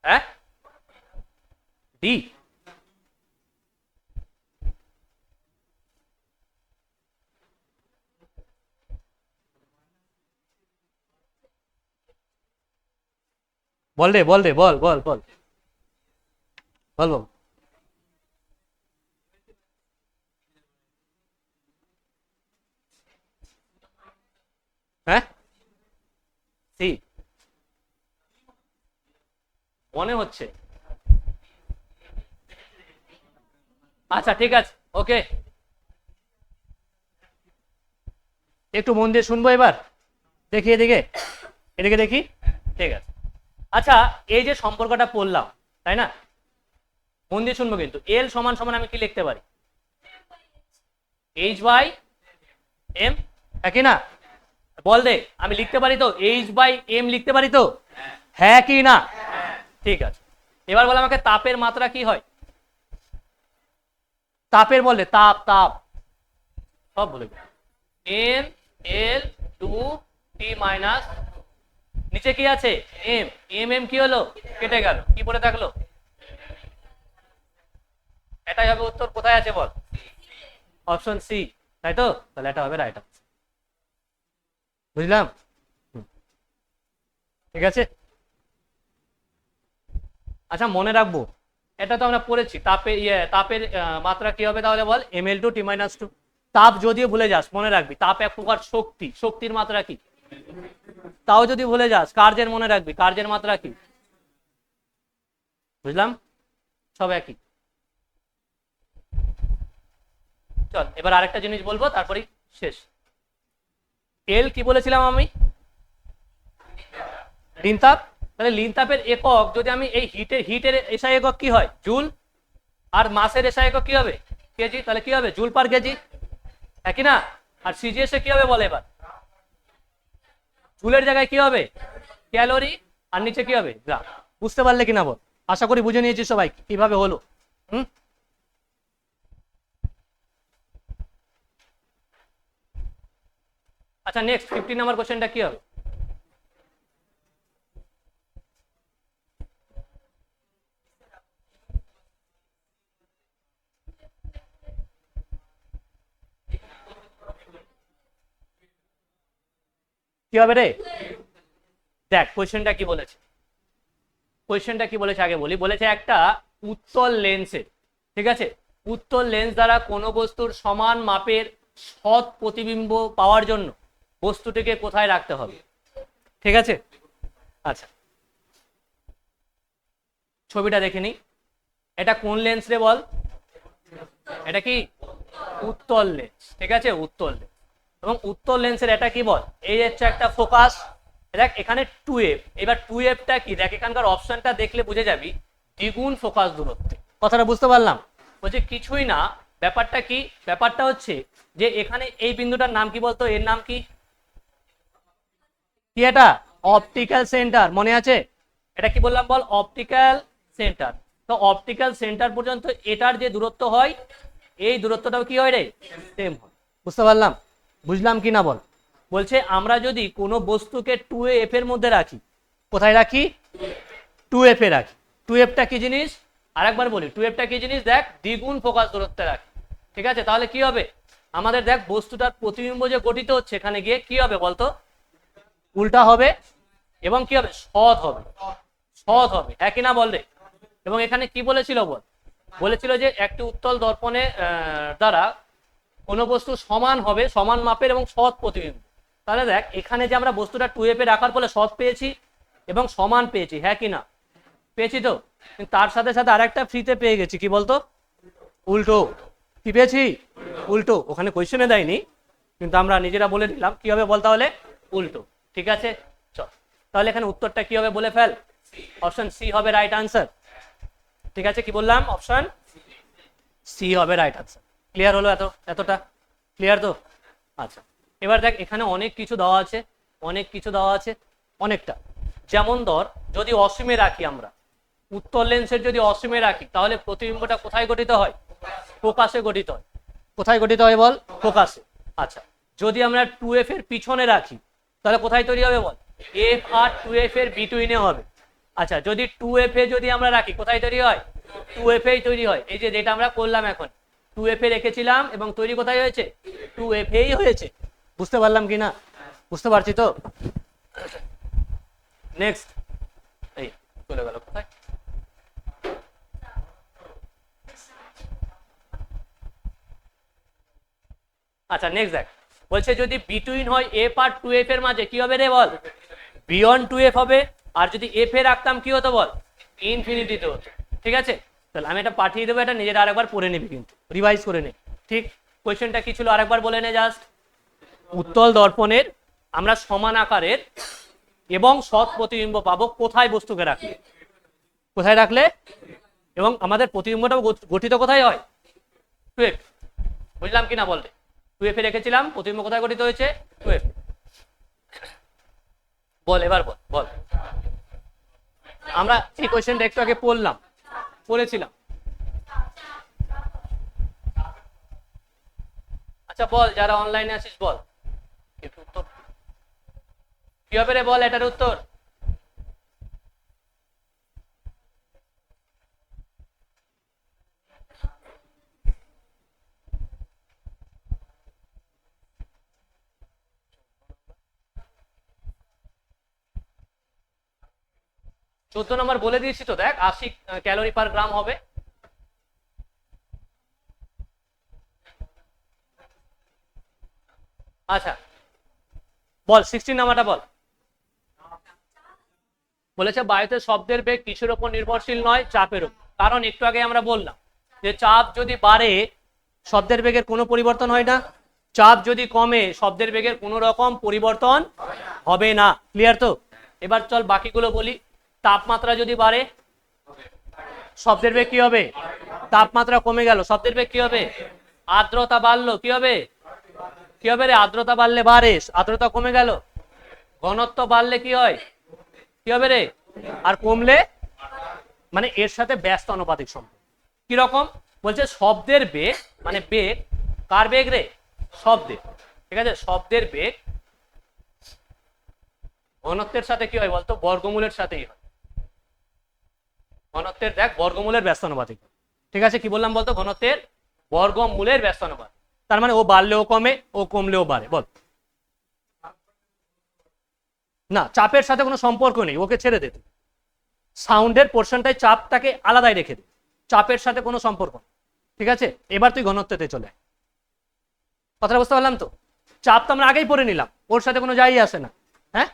হ্যাঁ, ডি। বল রে, বল রে, বল বল বল বল বল। মনে হচ্ছে। আচ্ছা ঠিক আছে, ওকে, একটু মন দিয়ে শুনবো এবার, দেখি এদিকে, এদিকে দেখি, ঠিক আছে। আচ্ছা, এই যে সম্পর্কটা পড়লাম, তাই না, মন দিয়ে শুনবো কিন্তু। এল সমান সমান আমি কি লিখতে পারি? এইচ বাই এম, একই না? বল দে, আমি লিখতে পারি তো? এইচ বাই এম লিখতে পারি তো? হ্যাঁ কি না? ঠিক আছে। এবার বল আমাকে তাপের মাত্রা কি হয়? তাপের বললে তাপ, তাপ সব বলে এম এল টু টি মাইনাস, নিচে কি আছে? এম, এম এম কি হলো? কেটে গেল, কি পড়ে থাকলো? এটাই হবে উত্তর। কোথায় আছে বল? অপশন সি, তাই তো? তাহলে এটা হবে রাইট আনসার। বুঝলাম? ঠিক আছে। আচ্ছা মনে রাখবো, এটা তো আমরা পড়েছি, তাপের তাপের মাত্রা কি হবে তাহলে বল? এম এল টু টি মাইনাস টু। তাপ যদিও ভুলে যাস মনে রাখবি, তাপ এক প্রকার শক্তি, শক্তির মাত্রা কি? তাও যদি ভুলে যাস, কার্যের মনে রাখবি, কার্যের মাত্রা কি? বুঝলাম, সব একই। চল এবার আরেকটা জিনিস বলবো, তারপরেই শেষ। এল কি বলেছিলাম আমি? লিন তাপ। তাহলে লিন তাপের একক যদি আমি এই হিটের এসআই একক কি হয়? জুল। আর মাসের এসআই একক কি হবে? কেজি। তাহলে কি হবে? জুল পার কেজি, একই না? আর সিজিএস এ কি হবে বলে এবার? জুলের জায়গায় কি হবে? ক্যালোরি। আর নিচে কি হবে? গ্রাম। বুঝতে পারলে কিনা বল? আশা করি বুঝে নিয়েছি সবাই কিভাবে হলো। হুম, আচ্ছা নেক্সট 15 নাম্বার কোশ্চেনটা কি হবে? কি হবে রে? দেখ কোশ্চেনটা কি বলেছে, কোশ্চেনটা কি বলেছে আগে বলি। বলেছে একটা উত্তল লেন্সের, ঠিক আছে, উত্তল লেন্স দ্বারা কোনো বস্তুর সমান মাপের সৎ প্রতিবিম্ব পাওয়ার জন্য বস্তুটিকে কোথায় রাখতে হবে? ঠিক আছে। আচ্ছা ছবিটা দেখে নি, এটা কোন লেন্স রে বল? এটা কি উত্তল লেন্স, ঠিক আছে, উত্তল লেন্স। এবং উত্তল লেন্সের এটা কি বল? এই হচ্ছে একটা ফোকাস। দেখ এখানে 2f, এবার 2fটা কি? দেখ এখানকার অপশনটা দেখলে বুঝে যাবি, দ্বিগুণ ফোকাস দূরত্বে। কথাটা বুঝতে পারলাম? বলছে কিছুই না, ব্যাপারটা কি? ব্যাপারটা হচ্ছে যে এখানে এই বিন্দুটার নাম কি বলতো? এর নাম কি? কি এটা? অপটিক্যাল সেন্টার, মনে আছে? এটা কি বললাম বল? Optical centre. তো অপটিক্যাল সেন্টার পর্যন্ত এটার যে দূরত্ব হয়, এই দূরত্বটাও কি হয় রে? সেম হয়। বুঝতে পারলাম? বুঝলাম কি না বল? বলছে আমরা যদি কোনো বস্তুকে 2f এর মধ্যে রাখি, কোথায় রাখি? 2f এ রাখি। 2fটা কি জিনিস? আরেকবার বলি, 2fটা কি জিনিস? দেখ দ্বিগুণ ফোকাস দূরত্বে রাখি, ঠিক আছে। তাহলে কি হবে আমাদের? দেখ বস্তুটার প্রতিবিম্ব যে গঠিত হচ্ছে এখানে গিয়ে কি হবে বলতো? উল্টা হবে এবং কি হবে? সৎ হবে, সৎ হবে, হ্যাঁ কি না বল রে? এবং এখানে কি বলেছিল বল? বলেছিল যে একটি উত্তল দর্পণে দ্বারা কোনো বস্তু সমান হবে, সমান মাপের এবং সৎ প্রতিবিম্ব। তাহলে দেখ এখানে যে আমরা বস্তুটা 2f এ রাখার ফলে সৎ পেয়েছি এবং সমান পেয়েছি, হ্যাঁ কি না? পেয়েছি তো। কিন্তু তার সাথে সাথে আরেকটা ফ্রিতে পেয়ে গেছি, কি বলতো? উল্টো। কি পেয়েছি? উল্টো। ওখানে কোয়েশ্চেনে দেয়নি, কিন্তু আমরা নিজেরা বলে দিলাম কি হবে বল তাহলে? উল্টো। ঠিক আছে চল, তাহলে এখানে উত্তরটা কি হবে বলে ফেল। অপশন সি হবে রাইট আনসার। ঠিক আছে, কি বললাম? অপশন সি হবে রাইট আনসার। ক্লিয়ার হলো? এতটা ক্লিয়ার তো? আচ্ছা এবার দেখ এখানে অনেক কিছু দেওয়া আছে, অনেক কিছু দেওয়া আছে, অনেকটা। যেমন ধর যদি অসীমে রাখি আমরা, উত্তল লেন্সের যদি অসীমে রাখি, তাহলে প্রতিবিম্বটা কোথায় গঠিত হয়? ফোকাসে গঠিত হয়। কোথায় গঠিত হয় বল? ফোকাসে। আচ্ছা যদি আমরা 2f এর পিছনে রাখি, তাহলে কোথায় তৈরি হবে বল? f আর 2f এর বিটুইনে হবে। আচ্ছা যদি 2f এ যদি আমরা রাখি, কোথায় তৈরি হয়? 2f এই তৈরি হয়। এই যে যেটা আমরা করলাম এখন, 2f এ রেখেছিলাম এবং তৈরি কোথায় হয়েছে? 2f এই হয়েছে। বুঝতে পারলাম কি না? বুঝতে পারছি তো? নেক্সট, এই চলে গেল কোথায়? আচ্ছা নেক্সট দেখ, বলছে যদি বিটুইন হয় f আর 2f এর মাঝে, কি হবে রে বল? বিয়ন্ড 2f হবে। আর যদি f এ রাখতাম কি হতো বল? ইনফিনিটিতে হতো। ঠিক আছে, তাহলে আমি এটা পাঠিয়ে দেবো, এটা নিজের আরেকবার পড়ে নিবি, কিন্তু রিভাইজ করে নে। ঠিক, কোয়েশ্চেনটা কি ছিল আরেকবার বলে নে জাস্ট। উত্তল দর্পণের আমরা সমান আকারের এবং সৎ প্রতিবিম্ব পাবো কোথায় বস্তুকে রাখলে, কোথায় রাখলে, এবং আমাদের প্রতিবিম্বটাও গঠিত কোথায় হয়, টুয়েফ। বুঝলাম কিনা বলতে, টুয়েফে রেখেছিলাম, প্রতিবিম্ব কোথায় গঠিত হয়েছে, টুয়েফ। বল এবার বল বল। আমরা এই কোয়েশ্চেনটা একটু আগে পড়েছিলাম। আচ্ছা বল, যারা অনলাইনে আছিস বল উত্তর কি হবে রে, বল এটার উত্তর। চোদ্দ নম্বর বলে দিয়েছি তো, দেখ 80 ক্যালোরি পার গ্রাম হবে। আচ্ছা বল 16 নাম্বারটা বল। বলেছে বায়ুতে শব্দের বেগ কিসের উপর নির্ভরশীল নয়, চাপের উপর। কারণ একটু আগে আমরা বললাম যে চাপ যদি বাড়ে শব্দের বেগের কোনো পরিবর্তন হয় না, চাপ যদি কমে শব্দের বেগের কোনো রকম পরিবর্তন হবে না। ক্লিয়ার তো? এবার চল বাকিগুলো বলি। তাপমাত্রা যদি বাড়ে শব্দের বেগ কি হবে, তাপমাত্রা কমে গেল শব্দের বেগ কি হবে, আর্দ্রতা বাড়লো কি হবে, কি হবে রে, আর্দ্রতা বাড়লে বাড়ে, আর্দ্রতা কমে গেল, ঘনত্ব বাড়লে কি হয়, কি হবে রে, আর কমলে, মানে এর সাথে ব্যস্ত আনুপাতিক সম্পর্ক। কিরকম বলছে, শব্দের বেগ মানে বেগ, কার বেগ রে, শব্দের। ঠিক আছে, শব্দের বেগ ঘনত্বের সাথে কি হয় বলতো, বর্গমূলের সাথেই হয়। ঘনত্বের দেখ বর্গমূলের ব্যস্ত আনুপাতিক। ঠিক আছে, কি বললাম বলতো, ঘনত্বের বর্গমূলের ব্যস্ত আনুপাতিক। তার মানে ও বাড়লেও কমে, ও কমলেও বাড়ে। বল না, চাপের সাথে কোনো সম্পর্ক নেই, ওকে ছেড়ে দে। সাউন্ডের পোর্শনটাই চাপটাকে আলাদাই রেখে দে, চাপের সাথে কোনো সম্পর্ক নেই। ঠিক আছে, এবার তুই ঘনত্বতে চলে আয়। কথাটা বুঝতে পারলাম তো? চাপ তো আমরা আগেই পড়ে নিলাম, ওর সাথে কোনো যাই আসে না। হ্যাঁ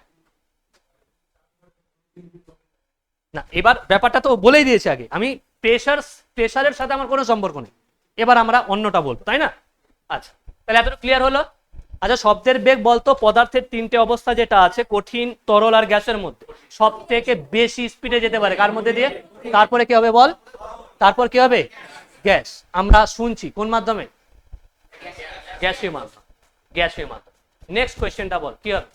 না, এবার ব্যাপারটা তো বলেই দিয়েছে আগে, আমি প্রেশারের সাথে আমার কোনো সম্পর্ক নেই। এবার আমরা অন্যটা বলবো, তাই না? আচ্ছা, তাহলে এতটুকু ক্লিয়ার হলো। আচ্ছা, শব্দের বেগ বলতো পদার্থের তিনটে অবস্থা যেটা আছে, কঠিন, তরল আর গ্যাসের মধ্যে সব থেকে বেশি স্পিডে যেতে পারে কার মধ্যে দিয়ে, তারপরে কি হবে বল, তারপর কি হবে, গ্যাস। আমরা শুনছি কোন মাধ্যমে, গ্যাসীয় মাধ্যম, গ্যাসীয় মাধ্যম। নেক্সট কোয়েশ্চেনটা বল কি হবে,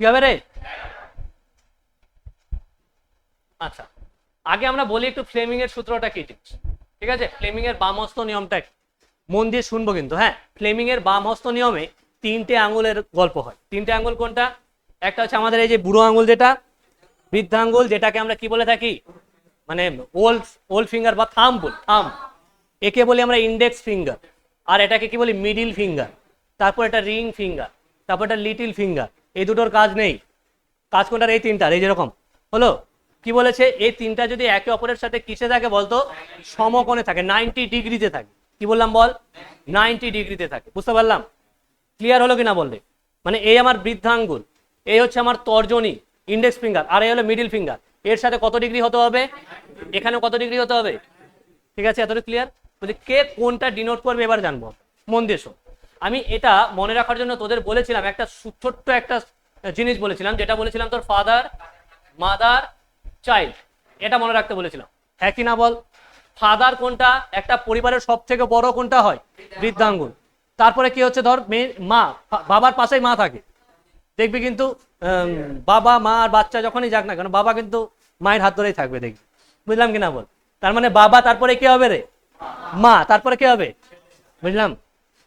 কি হবে রে। আচ্ছা, আগে আমরা বলি একটু ফ্লেমিং এর সূত্রটা কি জিনিস। ঠিক আছে, ফ্লেমিং এর বামহস্ত নিয়মটা মন দিয়ে শুনবো কিন্তু। হ্যাঁ, ফ্লেমিং এর বামহস্ত নিয়মে তিনটে আঙুলের গল্প হয়। তিনটে আঙুল কোনটা, একটা হচ্ছে আমাদের এই যে বুড়ো আঙুল, যেটা বৃদ্ধাঙ্গুল, যেটাকে আমরা কি বলে থাকি, মানে ওল্ড ফিঙ্গার বা থাম বলি, থাম। একে বলি আমরা ইন্ডেক্স ফিঙ্গার, আর এটাকে কি বলি, মিডিল ফিঙ্গার। তারপর এটা রিং ফিঙ্গার, তারপর এটা লিটিল ফিঙ্গার। এই দুটোর কাজ নেই, কাজ কোনটার, এই তিনটার। এই যেরকম হলো, কি বলেছে, এই তিনটা যদি একে অপরের সাথে কিসে থাকে বলতো, সমকোণে থাকে, 90 ডিগ্রিতে থাকে। কি বললাম বল, 90 ডিগ্রিতে থাকে। বুঝতে পারলাম? ক্লিয়ার হলো কিনা বললে, মানে এই আমার বৃদ্ধাঙ্গুল, এই হচ্ছে আমার তর্জনী ইন্ডেক্স ফিঙ্গার, আর এই হলো মিডিল ফিঙ্গার। এর সাথে কত ডিগ্রি হতে হবে, এখানে কত ডিগ্রি হতে হবে। ঠিক আছে, এতটুকু ক্লিয়ার? বলছি কে কোনটা ডিনোট করবে এবার জানবো, মন দিয়ে শোন। আমি এটা মনে রাখার জন্য তোদের বলেছিলাম একটা ছোট্ট একটা জিনিস বলেছিলাম, যেটা বলেছিলাম তোর ফাদার, মাদার, চাইল্ড, এটা মনে রাখতে বলেছিলাম। হ্যাঁ কি না বল? ফাদার কোনটা, একটা পরিবারের সব থেকে বড় কোনটা হয়, বৃদ্ধাঙ্গুল। তারপরে কি হচ্ছে, ধর মা, বাবার পাশেই মা থাকে, দেখবি কিন্তু বাবা মা আর বাচ্চা যখনই যাক না কেন, বাবা কিন্তু মায়ের হাত ধরেই থাকবে, দেখবি। বুঝলাম কিনা বল? তার মানে বাবা, তারপরে কি হবে রে, মা, তারপরে কি হবে, বুঝলাম?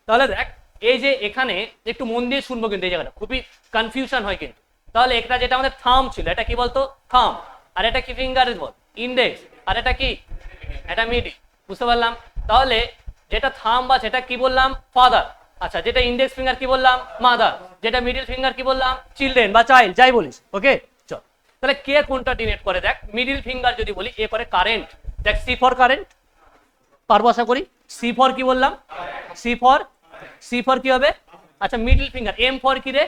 তাহলে দেখ, এই যে এখানে একটু মন দিয়ে শুনবো কিন্তু, এই জায়গাটা খুবই কনফিউশন হয় কিন্তু। তাহলে একটা যেটা আমাদের থাম ছিল, এটা কি বলতো, থাম। আর এটা কি ফিঙ্গার বল, ইন্ডেক্স। আর এটা কি, এটা মিডি। বুঝতে পারলাম? তাহলে যেটা থাম বা সেটা কি বললাম, ফাদার। আচ্ছা, যেটা ইন্ডেক্স ফিঙ্গার কি বললাম, মাদার। যেটা মিডিল ফিঙ্গার কি বললাম, চিলড্রেন বা চাইল্ড, যাই বলিস। ওকে, চল তাহলে কে কোনটা ডিনোট করে। দেখ, মিডিল ফিঙ্গার যদি বলি, এ করে কারেন্ট। দেখ, সি ফর কারেন্ট, পারবো আশা করি। সি ফর কি বললাম? সি ফর কি হবে? আচ্ছা মিডল ফিঙ্গার। এম ফর কি রে?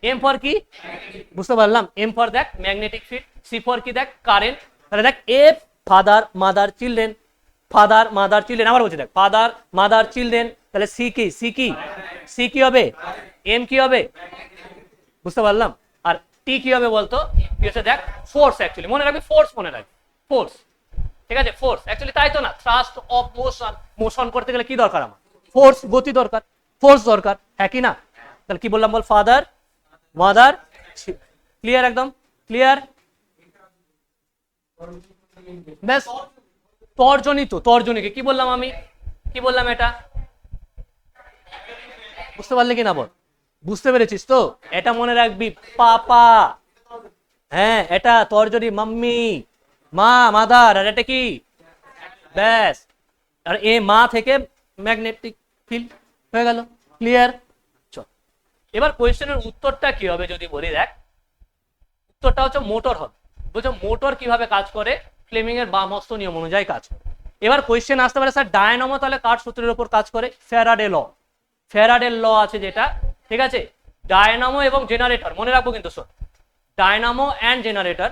এম ফর কি? বুঝতে পারলাম। এম ফর দেখ ম্যাগনেটিক ফিল্ড। সি ফর কি দেখ? কারেন্ট। তাহলে দেখ F father mother children, father mother children, আবার বলছি দেখ ফাদার মাদার চিলড্রেন, তাহলে সি কি? সি কি হবে? এম কি হবে? বুঝতে পারলাম। আর টি কি হবে বলতো? কি হচ্ছে দেখ? ফোর্স। অ্যাকচুয়ালি মনে রাখবি ফোর্স, মনে রাখবি ফোর্স। ঠিক আছে, ফোর্স। অ্যাকচুয়ালি তাই তো না, থ্রাস্ট অফ মোশন, মোশন করতে গেলে কি দরকার আমার? ফোর্স, গতি দরকার, ফোর্স দরকার, হ্যাঁ কি না? তাহলে কি বললাম বল? Father mother. ক্লিয়ার? একদম ক্লিয়ার। ব্যাস। তর্জনী, তো তর্জনীকে কি বললাম আমি? কি বললাম এটা? বুঝতে পারলে কি না বল? বুঝতে পেরেছিস তো? এটা মনে রাখবি, পাপা। হ্যাঁ, এটা তর্জনী, মাম্মি, মা, মাদার। আর এটা কি? ব্যাস। আর এ মা থেকে ম্যাগনেটিক ফিল্ড হয়ে গেল। ক্লিয়ার? চল এবার কোয়েশ্চেনের উত্তরটা কি হবে যদি বলি, দেখ উত্তরটা হচ্ছে মোটর হবে। বুঝছো মোটর কিভাবে কাজ করে? ফ্লেমিং এর বাম হস্ত নিয়ম অনুযায়ী কাজ করে। এবার কোয়েশ্চেন আসতে পারে, স্যার ডায়নামো তাহলে কার সূত্রের উপর কাজ করে? ফ্যারাডে ল। ফ্যারাডের ল আছে যেটা, ঠিক আছে? ডায়নামো এবং জেনারেটর মনে রাখবো কিন্তু, শোন, Dynamo and generator.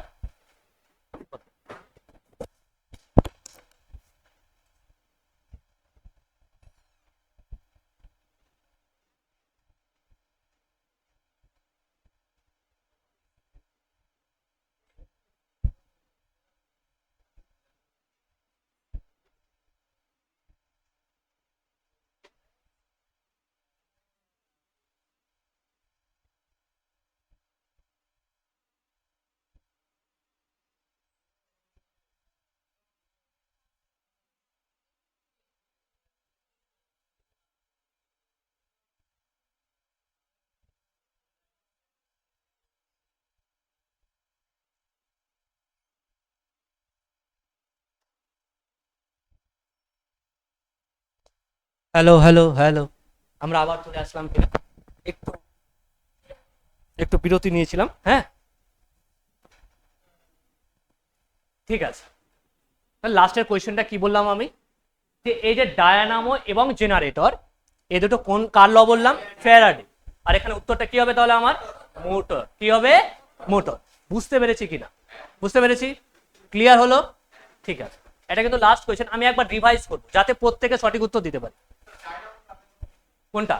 Hello hello hello, আমরা আবার চলে আসলাম। একটু একটু বিরতি নিয়েছিলাম, হ্যাঁ ঠিক আছে। তাহলে লাস্টের কোয়েশ্চেনটা কি বললাম আমি? যে এই যে ডায়নামো এবং জেনারেটর, এই দুটো কোন কার ল বললাম? ফ্যারাডে। আর এখানে উত্তরটা কি হবে তাহলে আমার? মোটর। কি হবে? মোটর। বুঝতে পেরেছি কিনা? বুঝতে পেরেছি? ক্লিয়ার হলো? ঠিক আছে, এটা কিন্তু লাস্ট কোয়েশ্চেন। আমি একবার রিভাইজ করবো যাতে প্রত্যেকে সঠিক উত্তর দিতে পারে। কোনটা?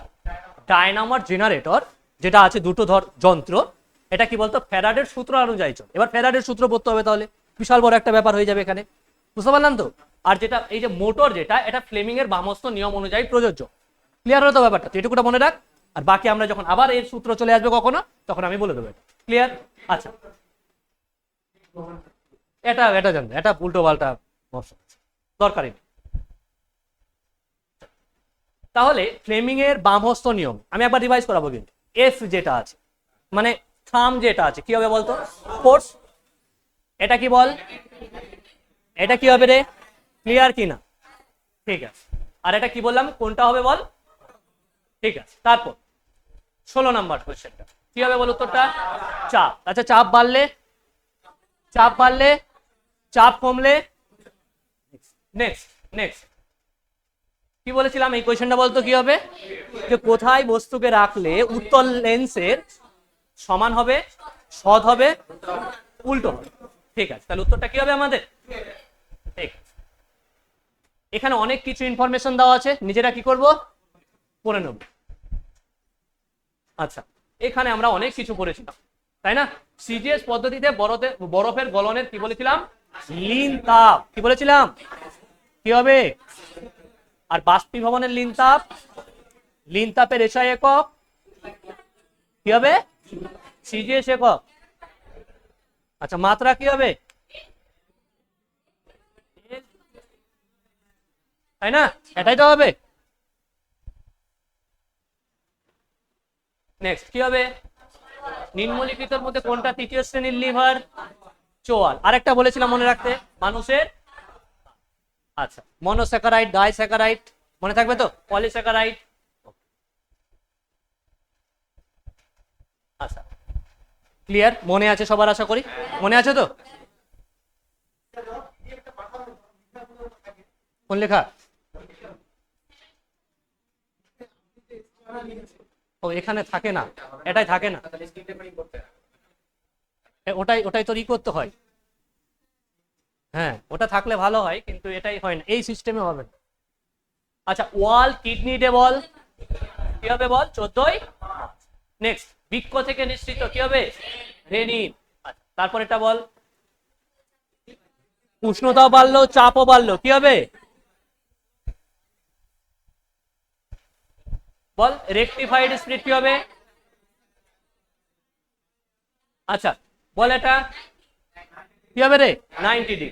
ডায়নামো আর জেনারেটর যেটা আছে, দুটো যন্ত্র, এটা কি বলতো? ফ্যারাডের সূত্র অনুযায়ী চল। এবার ফ্যারাডের সূত্র পড়তে হবে, তাহলে বিশাল বড় একটা ব্যাপার হয়ে যাবে এখানে। বুঝতে পারলাম তো? আর যেটা এই যে মোটর, যেটা এটা ফ্লেমিং এর বামহস্ত নিয়ম অনুযায়ী প্রযোজ্য। ক্লিয়ার হলো তো ব্যাপারটা? এটুকুটা মনে রাখ। আর বাকি আমরা যখন আবার এর সূত্র চলে আসবে কখনো, তখন আমি বলে দেবো। ক্লিয়ার? আচ্ছা, এটা এটা জানবে, এটা উল্টো পাল্টা দরকারই নেই। তাহলে ফ্লেমিং এর বামহস্ত নিয়ম আমি একবার রিভাইজ করাবো কিন্তু। এফ যেটা আছে, মানে থাম যেটা আছে, কি হবে বলতো? ফোর্স। এটা কি বল? এটা কি হবে রে? ক্লিয়ার কি না? ঠিক আছে। আর এটা কি বললাম? কোনটা হবে বল? ঠিক আছে। তারপর 16 নাম্বার কোয়েশ্চেনটা কি হবে বল? উত্তরটা চাপ। আচ্ছা, চাপ বাড়লে, চাপ বাড়লে, চাপ কমলে, নেক্সট নেক্সট কি বলেছিলাম? এই কোয়েশ্চেনটা বলতো কি হবে? যে কোথায় বস্তুকে রাখলে উত্তল লেন্সের সমান হবে, সৎ হবে, উল্টো হবে। ঠিক আছে, তাহলে উত্তরটা কি হবে আমাদের? ঠিক আছে। এখানে অনেক কিছু ইনফরমেশন দেওয়া আছে, নিজেরা কি করব? পড়ে নেব। আচ্ছা, এখানে আমরা অনেক কিছু পড়েছিলাম, তাই না? সিজিএস পদ্ধতিতে বরফের গলনের কি বলেছিলাম? লিন তাপ। কি বলেছিলাম? কি হবে? আর বাষ্পীভবনের লিন তাপের এসআই একক কি হবে? সিজিএস একক। আচ্ছা, মাত্রা কি হবে? তাই না? এটাই তো হবে। নেক্সট কি হবে? নিম্নলিখিতের মধ্যে কোনটা তৃতীয় শ্রেণীর লিভার? চোয়াল। আরেকটা বলেছিলাম মনে রাখতে, মানুষের। আচ্ছা, মনোস্যাকারাইড, ডাইস্যাকারাইড মনে থাকবে তো? পলিস্যাকারাইড। আচ্ছা, ক্লিয়ার? মনে আছে সবার আশা করি? মনে আছে তো? কোন লেখা? ও এখানে থাকে না, এটাই থাকে না, ওটাই ওটাই তো করতে হয়। হ্যাঁ ওটা থাকলে ভালো হয়, কিন্তু এটাই হয় না, এই সিস্টেমে হবে না। আচ্ছা ওয়াল কিডনি ডে বল, কি হবে বল? 14ই। নেক্সট, বৃক্ষ থেকে নিঃসৃত কি হবে? রেনিন। আচ্ছা তারপর এটা বল, উষ্ণতাও বাড়লো চাপও বাড়লো, কি হবে? বল রেকটিফাইড স্পিরিট কি হবে? আচ্ছা বল এটা কি হবে রে? 90 ডিগ্রি।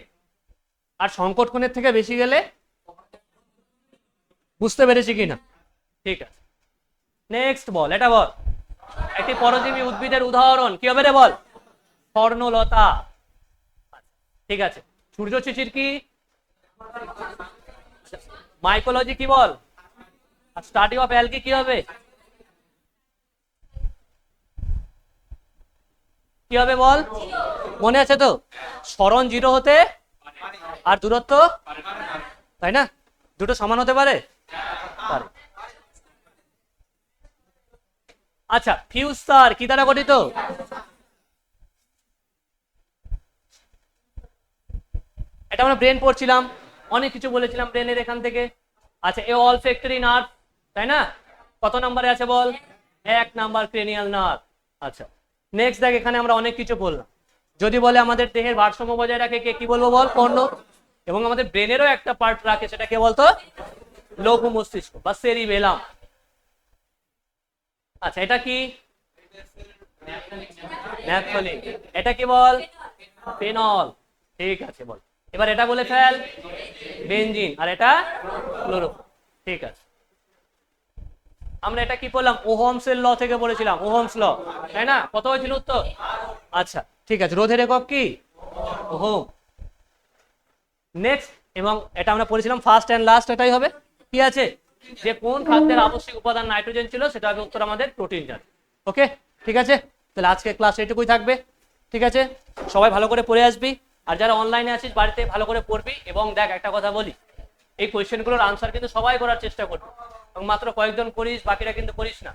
আর সংকট কোণের থেকে বেশি গেলে? বুঝতে পেরেছি কিনা? ঠিক আছে, নেক্সট বল, এটা বল একটি পরজীবী উদ্ভিদের উদাহরণ কি হবে রে? বল স্বর্ণলতা। ঠিক আছে, সূর্য শিশির কি? মাইকোলজি কি বল? স্টাডি অফ অ্যালগি কি হবে? কি হবে বল? মনে আছে তো? সরণ 0 হতে আর দূরত্ব, তাই না? দুটো সমান হতে পারে? পারে। আচ্ছা ফিউজ তার কি দ্বারা গঠিত? এটা আমরা ব্রেন পড়ছিলাম, অনেক কিছু বলেছিলাম ব্রেনের এখান থেকে। আচ্ছা এ অলফ্যাক্টরি নার্ভ, তাই না? কত নম্বরে আছে বল? 1 নাম্বার ক্রেনিয়াল নার্ভ। আচ্ছা নেক্সট দেখ, এখানে আমরা অনেক কিছু বললাম। যদি বলে আমাদের দেহের ভারসাম্য বজায় রাখে কে, কি বলবো বল? কর্ণ। এবং আমাদের ব্রেনেরও একটা পার্ট রাখে, সেটা কে বলতো? লঘু মস্তিষ্ক বা সেরিবেলাম। আচ্ছা এটা কি? ন্যাফথলিন। এটা কি বল? ফেনল। ঠিক আছে বল, এবার এটা বলে ফেল। বেনজিন। আর এটা ক্লোরোফর্ম। ঠিক আছে, আমরা এটা কি বললাম? ওহমস এর ল থেকে বলেছিলাম, ওহমস ল, তাই না? কত হয়েছিল উত্তর? আচ্ছা ঠিক আছে, রোধের একক কি? ওহম। নেক্সট, এবং এটা আমরা পড়েছিলাম ফার্স্ট এন্ড লাস্ট, এটাই হবে। কি আছে? যে কোন খাদ্যের আবশ্যিক উপাদান নাইট্রোজেন ছিল, সেটা হবে উত্তর আমাদের প্রোটিন জাত। ওকে ঠিক আছে, তাহলে আজকে ক্লাস এইটুকুই থাকবে। ঠিক আছে, সবাই ভালো করে পড়ে আসবি, আর যারা অনলাইনে আছিস বাড়িতে ভালো করে পড়বি। এবং দেখ একটা কথা বলি, এই কোয়েশ্চেনগুলোর আনসার কিন্তু সবাই করার চেষ্টা করবে, এবং মাত্র কয়েকজন করিস, বাকিরা কিন্তু করিস না।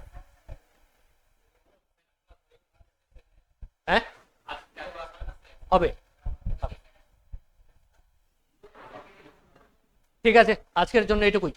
হ্যাঁ হবে। ঠিক আছে, আজকের জন্য এইটুকুই।